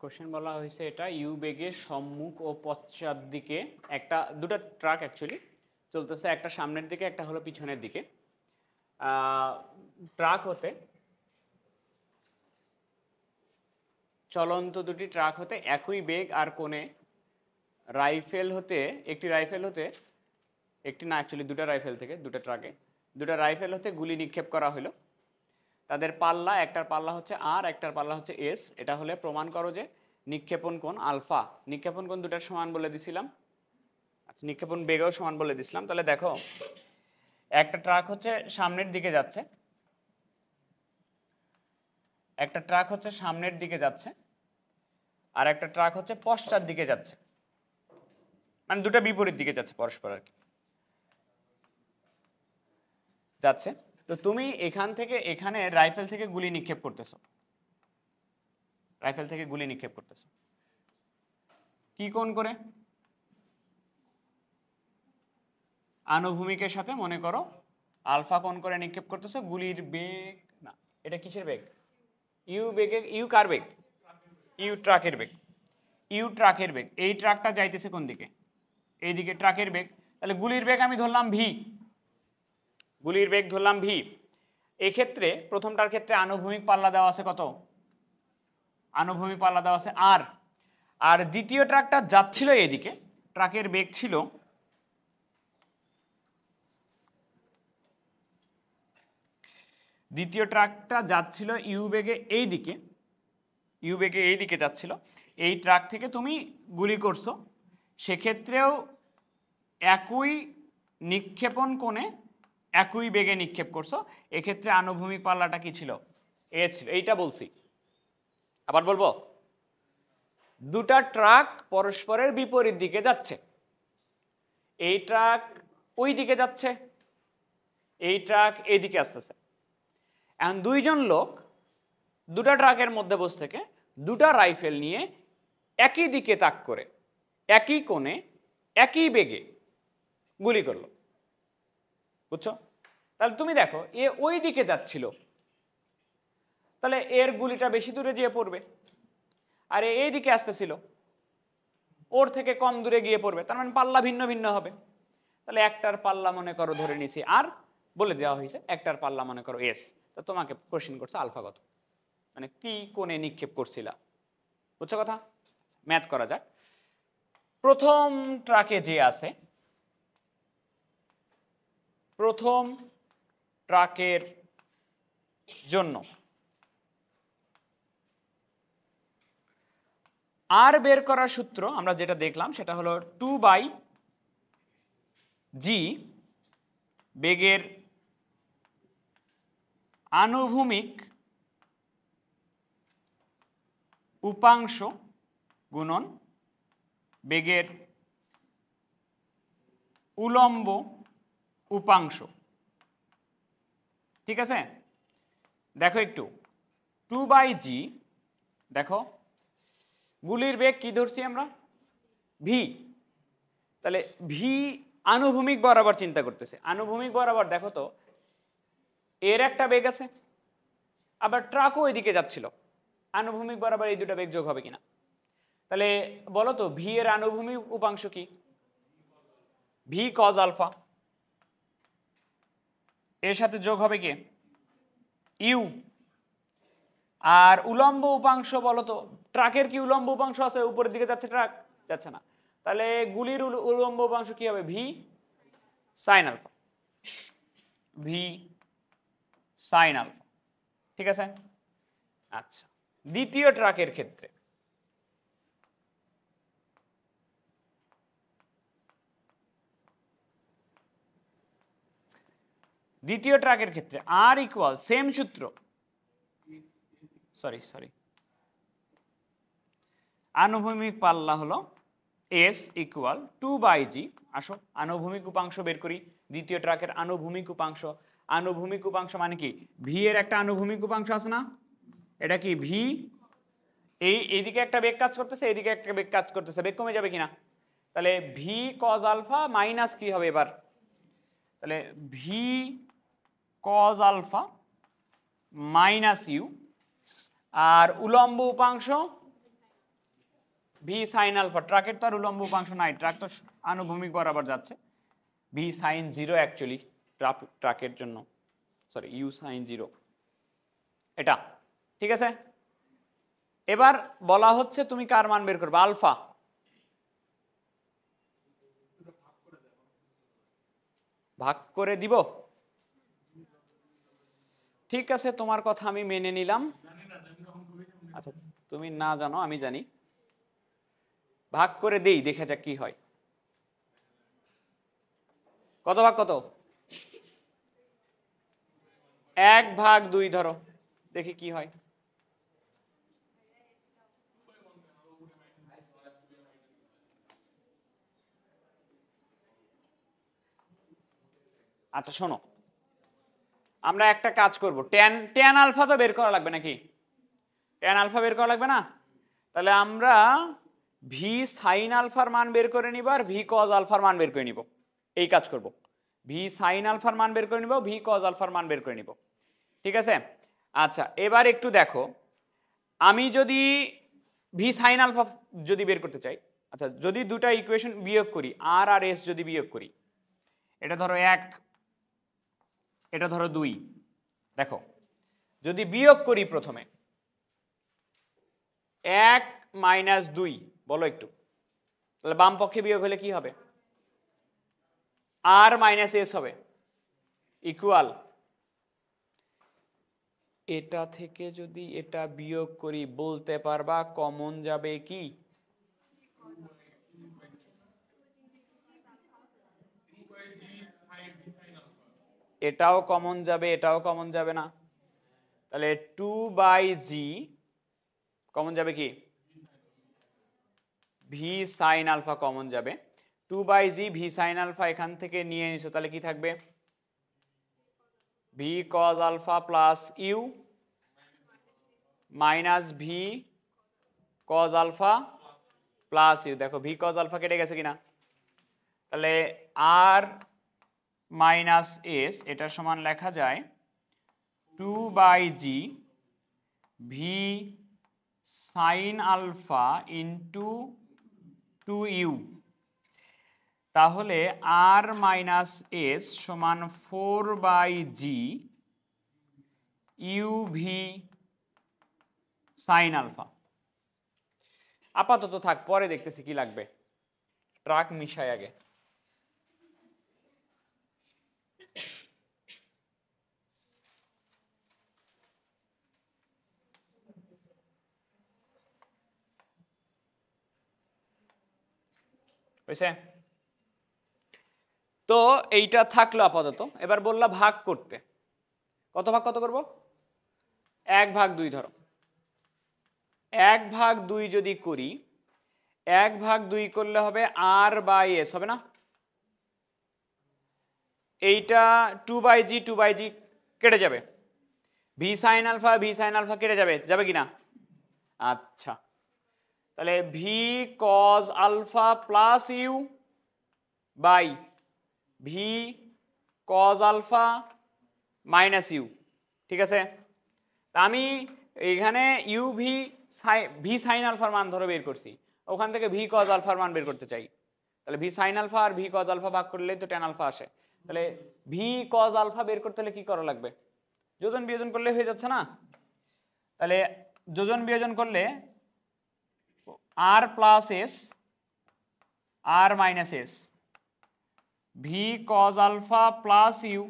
Speaker 1: কোশ্চেন বলা হয়েছে, এটা ইউ বেগের সম্মুখ ও পশ্চাৎ দিকে দুটা ট্রাক অ্যাকচুয়ালি চলতেছে, একটা সামনের দিকে একটা হলো পিছনের দিকে। ট্রাক হতে চলন্ত দুটি ট্রাক হতে একই বেগ আর কোণে একটি রাইফেল হতে দুটা রাইফেল থেকে দুটা রাইফেল হতে গুলি নিক্ষেপ করা হলো। তাদের পাল্লা, একটার পাল্লা হচ্ছে আর, একটার পাল্লা হচ্ছে এস। এটা হলে প্রমাণ করো যে নিক্ষেপণ কোণ আলফা। নিক্ষেপণ কোণ দুটার সমান বলে দিছিলাম। আচ্ছা, নিক্ষেপণ বেগও সমান বলে দিছিলাম। তাহলে দেখো, একটা ট্রাক হচ্ছে সামনের দিকে যাচ্ছে, আর একটা ট্রাক হচ্ছে পশ্চাৎ দিকে যাচ্ছে, মানে দুটো বিপরীত দিকে যাচ্ছে পরস্পর আর কি যাচ্ছে। তো তুমি এখান থেকে এখানে রাইফেল থেকে গুলি নিক্ষেপ করতেছো, কি কোণ করে? আনুভূমিকের সাথে মনে করো আলফা কোণ করে নিক্ষেপ করতেছো। গুলির বেগ না, এটা কিসের বেগ? You car beg? ইউ ট্রাকের বেগ। এই ট্রাকটা যাইতেছে কোন দিকে? এইদিকে ট্রাকের বেগ। তাহলে গুলির বেগ আমি ধরলাম ভি। এক্ষেত্রে প্রথমটার ক্ষেত্রে আনুভূমিক পাল্লা দেওয়া আছে কত? আনুভূমিক পাল্লা দেওয়া আছে আর দ্বিতীয় ট্রাকটা যাচ্ছিল এদিকে, ট্রাকের বেগ ছিল ইউ বেগে এইদিকে যাচ্ছিল। এই ট্রাক থেকে তুমি গুলি করছো, সেক্ষেত্রেও একই নিক্ষেপণ কোণে একই বেগে নিক্ষেপ করছো। এক্ষেত্রে আনুভূমিক পাল্লাটা কি ছিল? এস ছিল। এইটা বলছি, আবার বলবো, দুটা ট্রাক পরস্পরের বিপরীত দিকে যাচ্ছে। এই ট্রাক ওই দিকে যাচ্ছে, এই ট্রাক এইদিকে আসতেছে। এখন দুইজন লোক দুটা ট্রাকের মধ্যে বসে থেকে দুটা রাইফেল নিয়ে একই দিকে তাক করে একই কোণে একই বেগে গুলি করলো, বুঝছো? তাহলে তুমি দেখো, এ ওই দিকে যাচ্ছিল, তাহলে এর গুলিটা বেশি দূরে গিয়ে পড়বে, আর এই দিকে আসতেছিল, ওর থেকে কম দূরে গিয়ে পড়বে। তার মানে পাল্লা ভিন্ন ভিন্ন হবে। তাহলে একটার পাল্লা মনে করো ধরে নিছি আর, বলে দেওয়া হয়েছে একটার পাল্লা মনে করো এস। তো তোমাকে কোশ্চেন করছে আলফা কত, মানে কি কোণে নিক্ষেপ করছিলা, বুঝছো কথা? ম্যাথ করা যাক। প্রথম ট্রাকে যে আছে, প্রথম ট্রাকের জন্য আর বের করার সূত্র আমরা যেটা দেখলাম সেটা হলো 2/g, বেগের আনুভূমিক উপাংশ গুণন বেগের উলম্ব উপাংশ, ঠিক আছে? দেখো একটু 2/g, দেখো গুলির বেগ কি ধরছি আমরা, ভি। তাহলে ভি আনুভূমিক বরাবর চিন্তা করতেছে, আনুভূমিক বরাবর দেখো তো এর একটা বেগ আছে, আবার ট্রাকও ওইদিকে যাচ্ছিল, আনুভূমিক বরাবর এই দুটো বেগ যোগ হবে কিনা? তাহলে বলো তো ভি এর আনুভূমিক উপাংশ কি? ভি কজ আলফা, এর সাথে যোগ হবে কি? ইউ। আর উলম্ব উপাংশ বলো তো, ট্রাকের কি উলম্ব উপাংশ আছে? উপরের দিকে যাচ্ছে ট্রাক, যাচ্ছে না, তাহলে গুলির উলম্ব উপাংশ কি হবে? V sine alpha, v sine alpha, ঠিক আছে? আচ্ছা, দ্বিতীয় ট্রাকের ক্ষেত্রে আর ইকুয়াল সেম সূত্র, সরি আনুভূমিক পাল্লা হলো এস ইকুয়াল 2/g। আসো আনুভূমিক উপাংশ বের করি, দ্বিতীয় ট্রাকের আনুভূমিক উপাংশ। আনুভূমিক উপাংশ মানে কি? ভি এর একটা আনুভূমিক উপাংশ আছে না, এটা কি ভি, এইদিকে একটা বেগ কাজ করতেছে, এইদিকে একটা বেগ কাজ করতেছে, বেগ কমে যাবে কিনা? তাহলে ভি কজ আলফা মাইনাস কি হবে এবার? তাহলে V cos alpha minus U, আর উলম্ব উপাংশ ভি সাইন আলফা। ট্রাকের তো আর উলম্ব উপাংশ নাই, ট্রাক তো আনুভূমিক বরাবর যাচ্ছে, ভি সাইন 0 অ্যাকচুয়ালি ট্রাকের জন্য, সরি ইউ সাইন 0, এটা ঠিক আছে? এবার বলা হচ্ছে তুমি কার মান বের করবে? আলফা। ভাগ করে দিব, ঠিক আছে, তোমার কথা আমি মেনে নিলাম। আচ্ছা, তুমি না জানো আমি জানি, ভাগ করে দেই, দেখে যাক কি হয়। কত ভাগ কত? 1/2 ধরো, দেখি কি হয়। আচ্ছা শোনো, আমরা একটা কাজ করব, ট্যান আলফা তো বের করা লাগবে নাকি? ট্যান আলফা বের করা লাগবে না? তাহলে আমরা ভি সাইন আলফার মান বের করে নিব, আর ভি কজ আলফার মান বের করে নিব, এই কাজ করব। ভি সাইন আলফার মান বের করে নিব, ভি কজ আলফার মান বের করে নিব, ঠিক আছে? আচ্ছা এবার একটু দেখো, আমি যদি ভি সাইন আলফা যদি বের করতে চাই, আচ্ছা যদি দুটা ইকুয়েশন বিয়োগ করি, আর আর এস যদি বিয়োগ করি, এটা ধরো 1, এটা ধরো 2, দেখো যদি বিয়োগ করি প্রথমে 1 মাইনাস 2, বলো একটু, তাহলে বাম পক্ষে বিয়োগ হলে কি হবে? আর মাইনাস এস হবে, ইকুয়াল এটা থেকে যদি এটা বিয়োগ করি বলতে পারবা কমন যাবে কি? এটাও কমন যাবে, এটাও কমন যাবে না, তাহলে 2/g কমন যাবে কি? ভি সাইন আলফা কমন যাবে, 2/g ভি সাইন আলফা এখান থেকে নিয়ে নিছো, তাহলে কি থাকবে? V cos alpha plus you minus V cos alpha plus u. দেখো ভি কজ আলফা কেটে গেছে কিনা? তাহলে আর মাইনাস এস এটা সমান লেখা যায় 2/g V sine alpha into 2u। তাহলে আর মাইনাস এস সমান 4/g U V sine alpha. আপাতত থাক, পরে দেখতেছি কি লাগবে, ট্রাক মিশাই আগে। হয়েছে? তো এইটা থাকলো আপাতত। এবার বললা ভাগ করতে, কত ভাগ কত করব? 1/2 ধরো, 1/2 যদি করি, 1/2 করলে হবে আর বাই এস, হবে না? এইটা 2/g 2/g কেটে যাবে, ভি সাইন আলফা কেটে যাবে, যাবে কিনা? আচ্ছা, তাহলে V cos alpha plus u by V cos alpha minus u, ঠিক আছে? তা আমি এখানে ইউ ভি সাইন আলফার মান ধরে বের করছি, ওখান থেকে ভি কজ আলফার মান বের করতে চাই, তাহলে ভি সাইন আলফা আর ভি কজ আলফা ভাগ করলেই তো ট্যান আলফা আসে। তাহলে ভি কজ আলফা বের করতে হলে কি করা লাগবে? যোজন বিয়োজন করলে হয়ে যাচ্ছে না? তাহলে যোজন বিয়োজন করলে R plus S R minus S V cos alpha plus U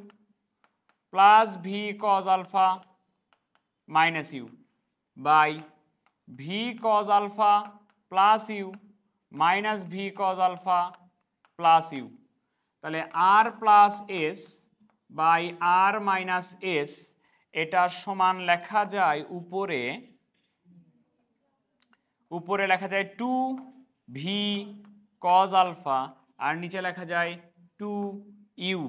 Speaker 1: plus V cos alpha minus U by V cos alpha plus you minus V cos alpha plus U. তাহলে R plus S by R minus S, এটা সমান লেখা যায় উপরে লেখা যায় 2 V cos alpha আর নিচে লেখা যায় 2 ইউ।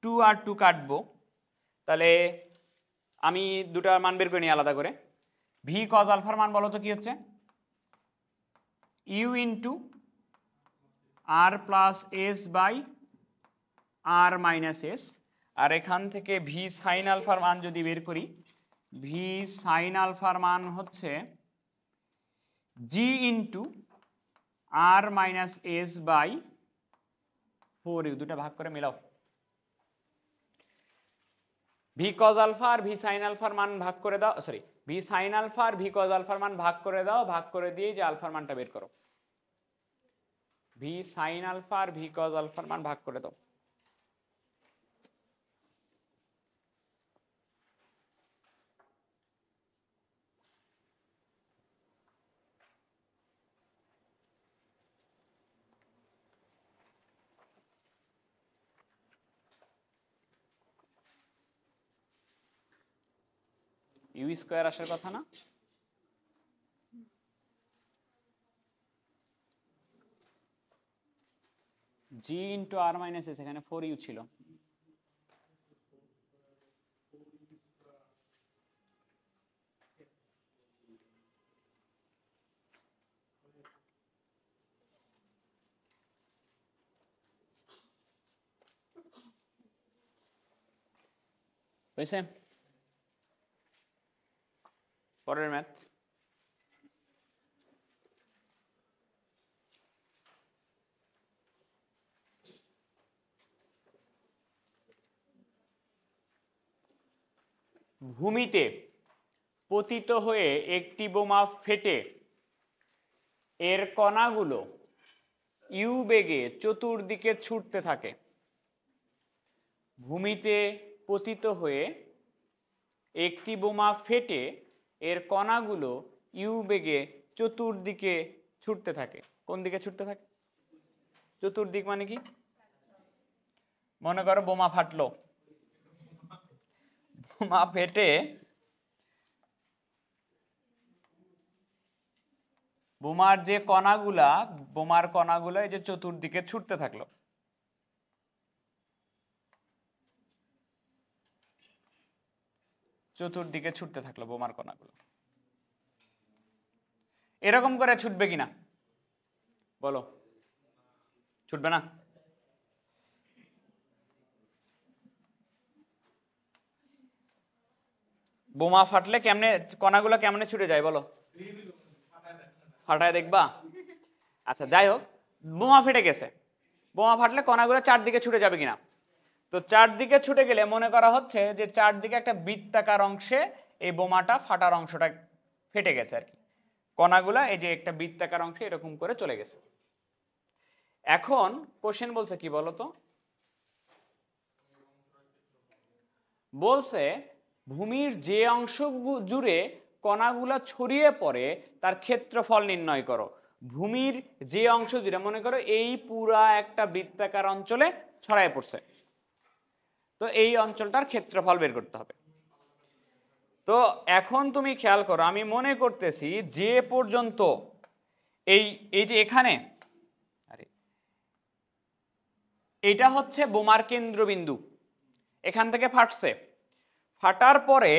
Speaker 1: 2 আর 2 কাটবো, তাহলে আমি দুটার মান বের করে নিই আলাদা করে। ভি কজ আলফার মান বলো তো কি হচ্ছে? U into R plus S by R minus S, আর এখান থেকে ভি সাইন আলফার মান যদি বের করি, ভি সাইন আলফার মান হচ্ছে G into R minus S by 4 U. দুটা ভাগ করে মিলাও, ভি কজ আলফা আর ভি সাইন আলফার মান ভাগ করে দাও, সরি ভি সাইন আলফা আর ভি কজ আলফার মান ভাগ করে দাও, ভাগ করে দিয়ে যে আলফার মানটা বের করো, ভি সাইন আলফা আর ভি কজ আলফার মান ভাগ করে দাও। ইউ স্কোয়ার আসার কথা না? জি ইন্টু আর মাইনাস এস, এখানে 4 ইউ ছিল। হয়েছে? পরের ম্যাথ, ভূমিতে পতিত হয়ে একটি বোমা ফেটে এর কণাগুলো ইউ বেগে চতুর্দিকে ছুটতে থাকে। ভূমিতে পতিত হয়ে একটি বোমা ফেটে এর কণাগুলো ইউ বেগে চতুর্দিকে ছুটতে থাকে। কোন দিকে ছুটতে থাকে? চতুর্দিক মানে কি? মনে করো বোমা ফাটলো, বোমা ফেটে বোমার যে কণাগুলা, বোমার কণাগুলো এই যে চতুর্দিকে ছুটতে থাকলো। চতুর্দিকে ছুটতে থাকলো বোমার কণাগুলো। এরকম করে ছুটবে কিনা বলো? ছুটবে না? বোমা ফাটলে কেমনে কণাগুলো কেমনে ছুটে যায় বলো? ফাটায় দেখবা? আচ্ছা যাই হোক, বোমা ফেটে গেছে, বোমা ফাটলে কণাগুলো চারদিকে ছুটে যাবে কিনা? তো চারদিকে ছুটে গেলে মনে করা হচ্ছে যে চারদিকে একটা বৃত্তাকার অংশে এই বোমাটা ফাটার অংশটা ফেটে গেছে আর কি, কণাগুলা এই যে একটা বৃত্তাকার অংশে এরকম করে চলে গেছে। এখন কোশ্চেন বলছে কি বলতো? বলছে ভূমির যে অংশ জুড়ে কণাগুলা ছড়িয়ে পড়ে তার ক্ষেত্রফল নির্ণয় করো। ভূমির যে অংশ জুড়ে, মনে করো এই পুরা একটা বৃত্তাকার অঞ্চলে ছড়ায় পড়ছে, তো এই অঞ্চলটার ক্ষেত্রফল বের করতে হবে। তো এখন তুমি খেয়াল করো, আমি মনে করতেছি যে পর্যন্ত এই যে এখানে, আরে এটা হচ্ছে বোমার কেন্দ্রবিন্দু, এখান থেকে ফাটছে, ফাটার পরে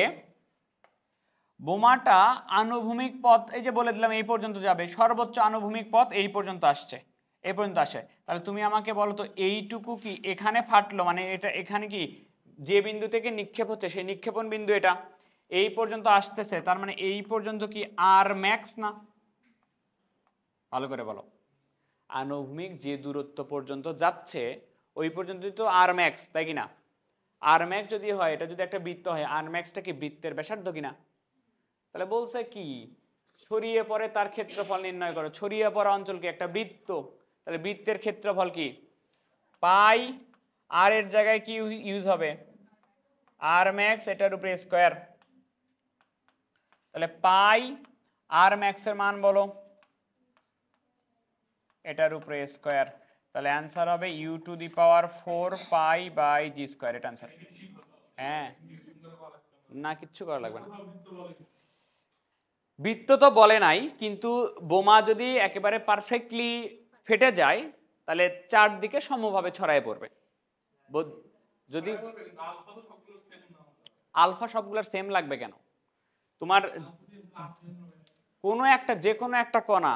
Speaker 1: বোমাটা আনুভূমিক পথ, এই যে বলে দিলাম এই পর্যন্ত যাবে, সর্বোচ্চ আনুভূমিক পথ এই পর্যন্ত আসছে, এই পর্যন্ত আসে। তাহলে তুমি আমাকে বলো তো এইটুকু কি এখানে ফাটলো, মানে এটা এখানে কি যে বিন্দু থেকে নিক্ষেপ হচ্ছে সেই নিক্ষেপণ বিন্দু এটা এই পর্যন্ত আসতেছে, তার মানে এই পর্যন্ত কি আর ম্যাক্স না? ভালো করে বলো, আনুভূমিক যে দূরত্ব পর্যন্ত যাচ্ছে ওই পর্যন্ত তো আর ম্যাক্স, তাই কি না? আর ম্যাক্স যদি হয়, এটা যদি একটা বৃত্ত হয়, আর ম্যাক্সটা কি বৃত্তের ব্যাসার্ধ কিনা? তাহলে বলছে কি ছড়িয়ে পড়ে তার ক্ষেত্রফল নির্ণয় করো। ছড়িয়ে পড়া অঞ্চল কি একটা বৃত্ত, তাহলে বৃত্তের ক্ষেত্রফল কি পাই, আর এর জায়গায় কি ইউজ হবে আর ম্যাক্স, এটার উপরে স্কয়ার। তাহলে পাই আর ম্যাক্স এর মান বলো, এটার উপরে স্কয়ার। তাহলে অ্যান্সার হবে u to the power 4 pi by g square, এটা অ্যান্সার। হ্যাঁ না, কিচ্ছু করা লাগবে না, বৃত্ত তো বলে নাই, কিন্তু বোমা যদি একেবারে পারফেক্টলি ফেটে যায় তাহলে চারদিকে সমভাবে ছড়ায় পড়বে। যদি আলফা সবগুলোর সেম লাগবে কেন? তোমার কোনো একটা, যে কোনো একটা কণা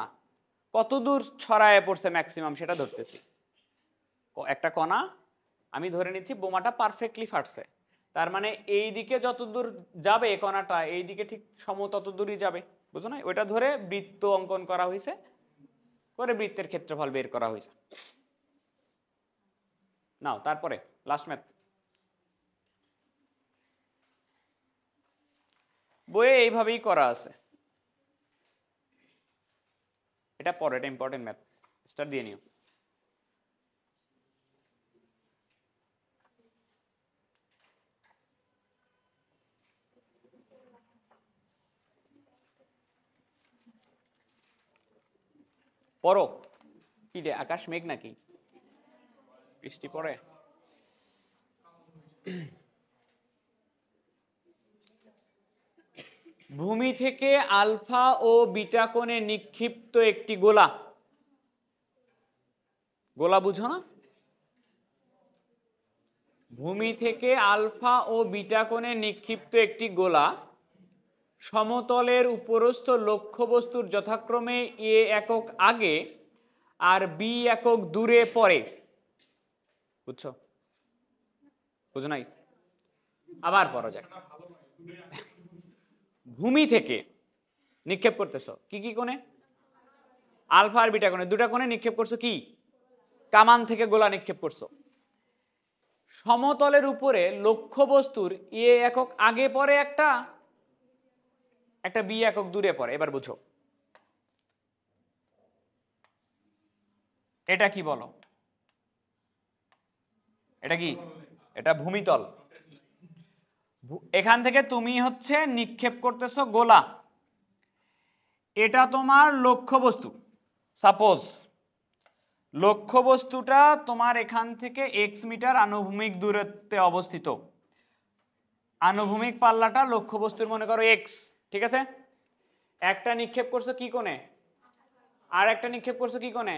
Speaker 1: কত দূর ছড়ায় পড়ছে ম্যাক্সিমাম সেটা ধরতেছি। একটা কণা আমি ধরে নিচ্ছি বোমাটা পারফেক্টলি ফাটছে, তার মানে এই দিকে যত দূর যাবে কণাটা এই দিকে ঠিক তত দূরই যাবে, বুঝো না? ওইটা ধরে বৃত্ত অঙ্কন করা হয়েছে, করে বৃত্তের ক্ষেত্রফল বের করা হয়েছে। নাও তারপরে লাস্ট ম্যাথ, বইয়ে এইভাবেই করা আছে, এটা পরে, এটা ইম্পর্টেন্ট ম্যাথ, স্টার দিয়ে নিও। পড়ো, কি রে আকাশ মেঘ নাকি, বৃষ্টি পড়ে? ভূমি থেকে আলফা ও বিটা কোণে নিক্ষিপ্ত একটি গোলা, গোলা বুঝো না? ভূমি থেকে আলফা ও বিটা কোণে নিক্ষিপ্ত একটি গোলা সমতলের উপরস্থ লক্ষ্যবস্তুর যথাক্রমে এ একক আগে আর বি একক দূরে পড়ে, বুঝছো? বুঝো নাই? আবার পড়া যাক। ভূমি থেকে নিক্ষেপ করতেছো কি কি কোণে? আলফা আর বিটা কোণে, দুটা কোণে নিক্ষেপ করছো কি? কামান থেকে গোলা নিক্ষেপ করছো। সমতলের উপরে লক্ষ্যবস্তুর এ একক আগে পড়ে একটা, একটা বি একক দূরে পড়ে। এবার বুঝো এটা কি বলো, এটা কি? এটা ভূমিতল। এখান থেকে তুমি হচ্ছে নিক্ষেপ করতেছো গোলা, এটা তোমার লক্ষ্যবস্তু। সাপোজ লক্ষ্যবস্তুটা তোমার এখান থেকে এক্স মিটার আনুভূমিক দূরত্বে অবস্থিত, আনুভূমিক পাল্লাটা লক্ষ্যবস্তুর মনে করো এক্স, ঠিক আছে? একটা নিক্ষেপ করছো কি কোণে, আর একটা নিক্ষেপ করছো কি কোণে,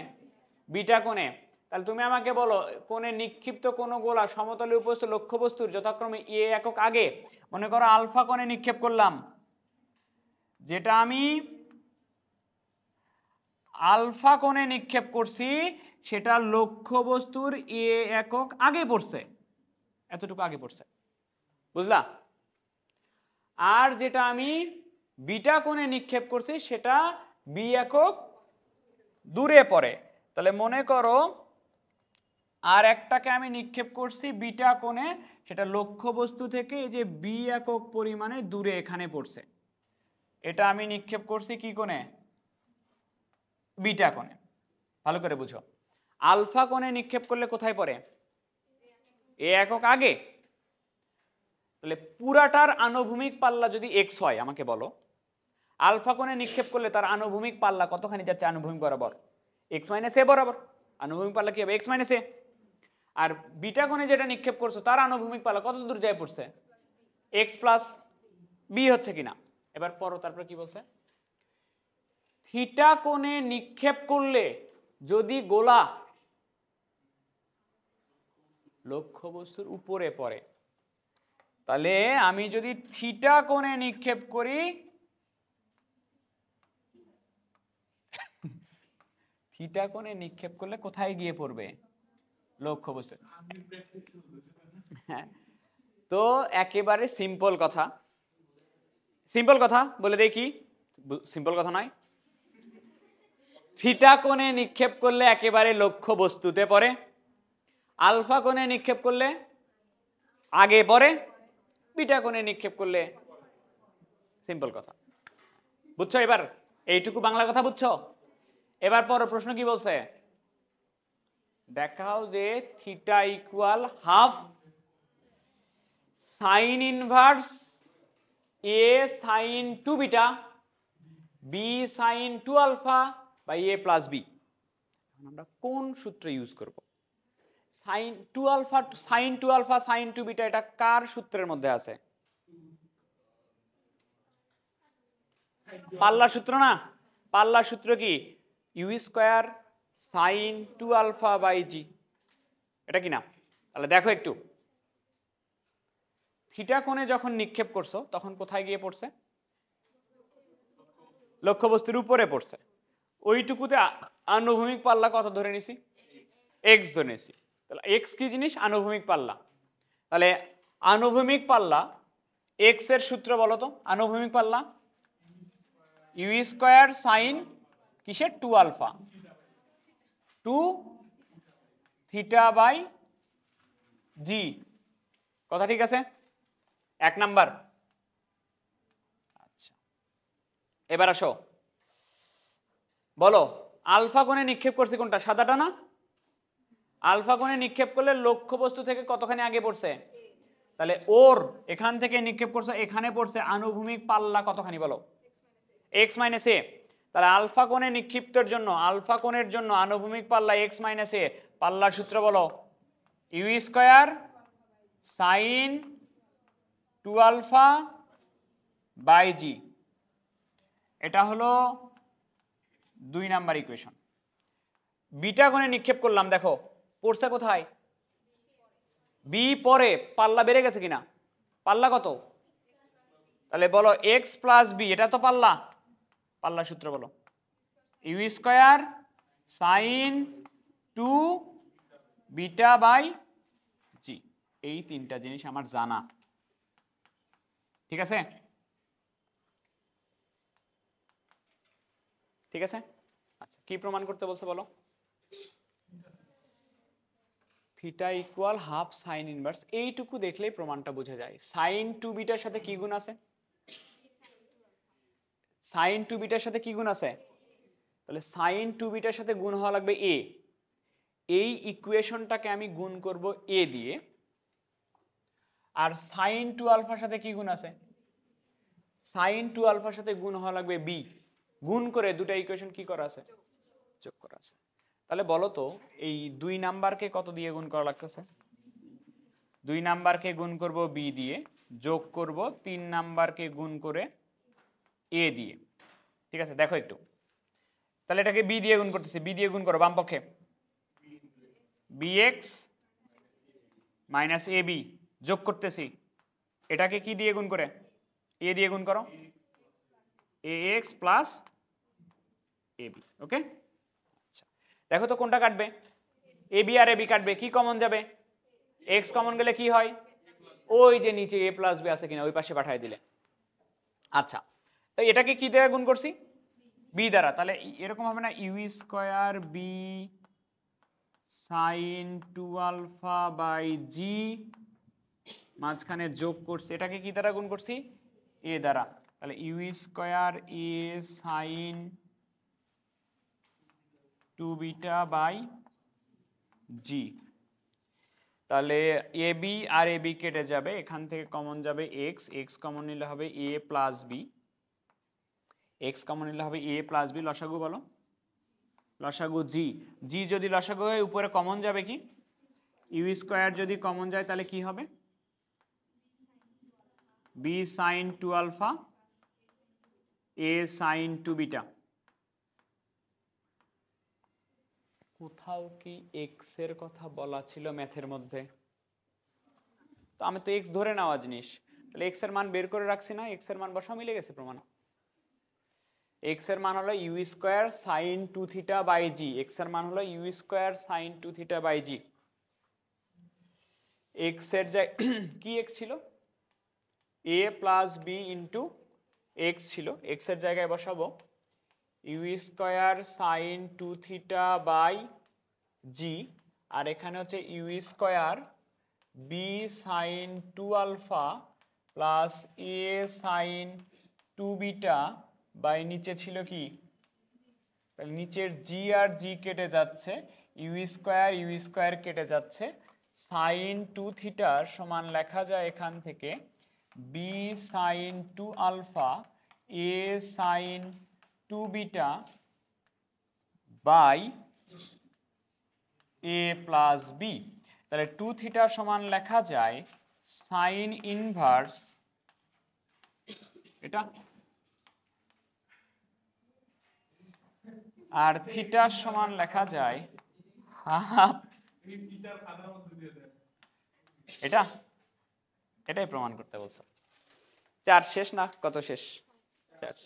Speaker 1: বিটা কোণে। তাহলে তুমি আমাকে বলো কোণে নিক্ষিপ্ত কোন গোলা সমতলে উপস্থিত লক্ষ্যবস্তুর যথাক্রমে এ একক আগে, মনে করো আলফা কোণে নিক্ষেপ করলাম, যেটা আমি আলফা কোণে নিক্ষেপ করছি সেটা লক্ষ্যবস্তুর এ একক আগে পড়ছে, এতটুকু আগে পড়ছে, বুঝলা? আর যেটা আমি বিটা কোণে নিক্ষেপ করছি সেটা বি একক দূরে পড়ে। তাহলে মনে করো আর একটাকে আমি নিক্ষেপ করছি বিটা কোণে, সেটা লক্ষ্যবস্তু থেকে এই যে বি একক পরিমাণে দূরে এখানে পড়ছে, এটা আমি নিক্ষেপ করছি কি কোণে, বিটা কোণে। ভালো করে বুঝো, আলফা কোণে নিক্ষেপ করলে কোথায় পড়ে, এ একক আগে। তাহলে পুরাটার আনুভূমিক পাল্লা যদি এক্স হয় আমাকে বলো, আলফা কোণে নিক্ষেপ করলে তার আনুভূমিক পাল্লা কতখানি যাচ্ছে আনুভূমিক বরাবর, এক্স মাইনাস এ বরাবর। আনুভূমিক পাল্লা কি হবে, এক্স মাইনাস এ। আর বিটা কোণে যেটা নিক্ষেপ করছো তার আনুভূমিক পাল্লা কত দূর যায় পড়ছে, এক্স প্লাস বি, হচ্ছে কিনা? এবার পড়ো তারপর কি বলছে, থিটা কোণে নিক্ষেপ করলে যদি গোলা লক্ষ্যবস্তুর উপরে পড়ে, তাহলে আমি যদি থিটা কোণে নিক্ষেপ করি, থিটা কোণে নিক্ষেপ করলে কোথায় গিয়ে পড়বে? লক্ষ্যবস্তু। হ্যাঁ, তো একেবারে সিম্পল কথা, সিম্পল কথা বলে দেখি, সিম্পল কথা নয়। থিটা কোণে নিক্ষেপ করলে একেবারে লক্ষ্য বস্তুতে পড়ে, আলফা কোণে নিক্ষেপ করলে আগে পড়ে, বিটা কোণে নিক্ষেপ করলে, সিম্পল কথা। বুঝছো? এবার এইটুকু বাংলা কথা বুঝছো? এবার পরের প্রশ্ন কি বলছে? দেখাও যে theta equal half sine inverse a sine two beta b sine two alpha by a plus b. আমরা কোন সূত্র ইউজ করব? Sine two alpha sine two beta, এটা কার সূত্রের মধ্যে আছে? পাল্লার সূত্র না? পাল্লার সূত্র কি? U square sine two alpha by G, এটা কি না? তাহলে দেখো একটু, থিটা কোণে যখন নিক্ষেপ করছো তখন কোথায় গিয়ে পড়ছে? লক্ষ্যবস্তুর উপরে পড়ছে। ওইটুকুতে আনুভূমিক পাল্লা কত ধরে নিছি? এক্স ধরে নিছি। তাহলে এক্স কি জিনিস? আনুভূমিক পাল্লা। তাহলে আনুভূমিক পাল্লা এক্স এর সূত্র বলো তো। আনুভূমিক পাল্লা ইউ স্কয়ার সাইন কিসের? Two alpha two theta by G. কথা ঠিক আছে? এক নাম্বার। আচ্ছা, এবার আসো, বলো আলফা কোণে নিক্ষেপ করছি কোনটা? সাদাটা না? আলফা কোণে নিক্ষেপ করলে লক্ষ্যবস্তু থেকে কতখানি আগে পড়ছে? তাহলে ওর এখান থেকে নিক্ষেপ করছে, এখানে পড়ছে, আনুভূমিক পাল্লা কতখানি বলো? এক্স মাইনাস এ। তাহলে আলফা কোণে নিক্ষিপ্তের জন্য, আলফা কোণের জন্য আনুভূমিক পাল্লা এক্স মাইনাস এ। পাল্লার সূত্র বলো, you square sine two alpha by G. এটা হলো 2 নাম্বার ইকুয়েশন। বিটা কোণে নিক্ষেপ করলাম, দেখো পড়ছে কোথায়? বি পরে, পাল্লা বেড়ে গেছে কিনা? পাল্লা কত? তাহলে বলো এক্স প্লাস বি, এটা তো পাল্লা। পাল্লার সূত্র বলো, you square sine two beta by G. এই তিনটা জিনিস আমার জানা, ঠিক আছে? ঠিক আছে, আচ্ছা কি প্রমাণ করতে বলছে বলো? Theta equal half sine inverse, এইটুকু দেখলেই প্রমাণটা বোঝা যায়। সাইন টু বিটার সাথে কি গুণ আছে? সাইন টু বিটার সাথে কি গুণ আছে? তাহলে সাইন টু বিটার সাথে গুণ হওয়া লাগবে এ। এই ইকুয়েশনটাকে আমি গুণ করব এ দিয়ে। আর সাইন টু আলফার সাথে কি গুণ আছে? সাইন টু আলফার সাথে গুণ হওয়া লাগবে বি। গুণ করে দুটা ইকুয়েশন কি করা আছে? যোগ করা আছে। তাহলে বলো তো এই 2 নাম্বারকে কত দিয়ে গুণ করা লাগতেছে? 2 নাম্বারকে গুণ করব বি দিয়ে, যোগ করব 3 নাম্বারকে গুণ করে এ দিয়ে। ঠিক আছে, দেখো একটু, তাহলে এটাকে বি দিয়ে গুণ করতেছি, বি দিয়ে গুণ করো বাম পক্ষে, bx মাইনাস এ বি, যোগ করতেছি এটাকে কি দিয়ে গুণ করে? এ দিয়ে গুণ করো, ax প্লাস ab। ওকে, আচ্ছা দেখো তো কোনটা কাটবে? ab আর ab কাটবে, কি কমন যাবে? x কমন গেলে কি হয়? ওই যে নিচে a প্লাস b আছে কিনা ওই পাশে পাঠিয়ে দিলে। আচ্ছা, তো এটাকে কি দিয়ে গুণ করছি? b দ্বারা। তাহলে এরকম হবে না, U square B sine two alpha by G, মাঝখানে যোগ করছি, এটাকে কি দ্বারা গুণ করছি? এ দ্বারা। তাহলে U square A sine two beta by G. তাহলে A B R A B কেটে যাবে, এখান থেকে কমন যাবে এক্স, এক্স কমন নিলে হবে এ প্লাস বি, এক্স কমন নিলে হবে এ প্লাস বি। লসাগু বলো, লসাগু জি। জি যদি লসাগু হয় উপরে কমন যাবে কি? ইউ স্কয়ার যদি কমন যায় তাহলে কি হবে? B sine two alpha a sine two beta. কোথাও কি এক্স এর কথা বলা ছিল ম্যাথের মধ্যে? তো আমি তো এক্স ধরে নেওয়া জিনিস, তাহলে এক্স এর মান বের করে রাখছি না, এক্স এর মান বসা, মিলে গেছে প্রমাণ। এক্স এর মান হলো U square sine 2 theta by G, X এর মান হলো U square sine 2 theta by G. X এর কি এক্স ছিল, A plus B into X ছিল, এক্স এর জায়গায় বসাবো U square sine 2 theta by G, আর এখানে হচ্ছে U square B sine 2 alpha plus A sine 2 beta by নিচে ছিল কি, নিচের জি আর জি কেটে যাচ্ছে, ইউ স্কোয়ার কেটে যাচ্ছে, সাইন 2 থিটা সমান লেখা যায় এখান থেকে b sine 2 alpha a sine 2 beta by a plus b. তাহলে 2 থিটা সমান লেখা যায় সাইন ইনভার্স এটা, আর থিটা সমান লেখা যায় হাফ, এটা এটাই প্রমাণ করতে বলছে। 4 শেষ না, কত শেষ? 4।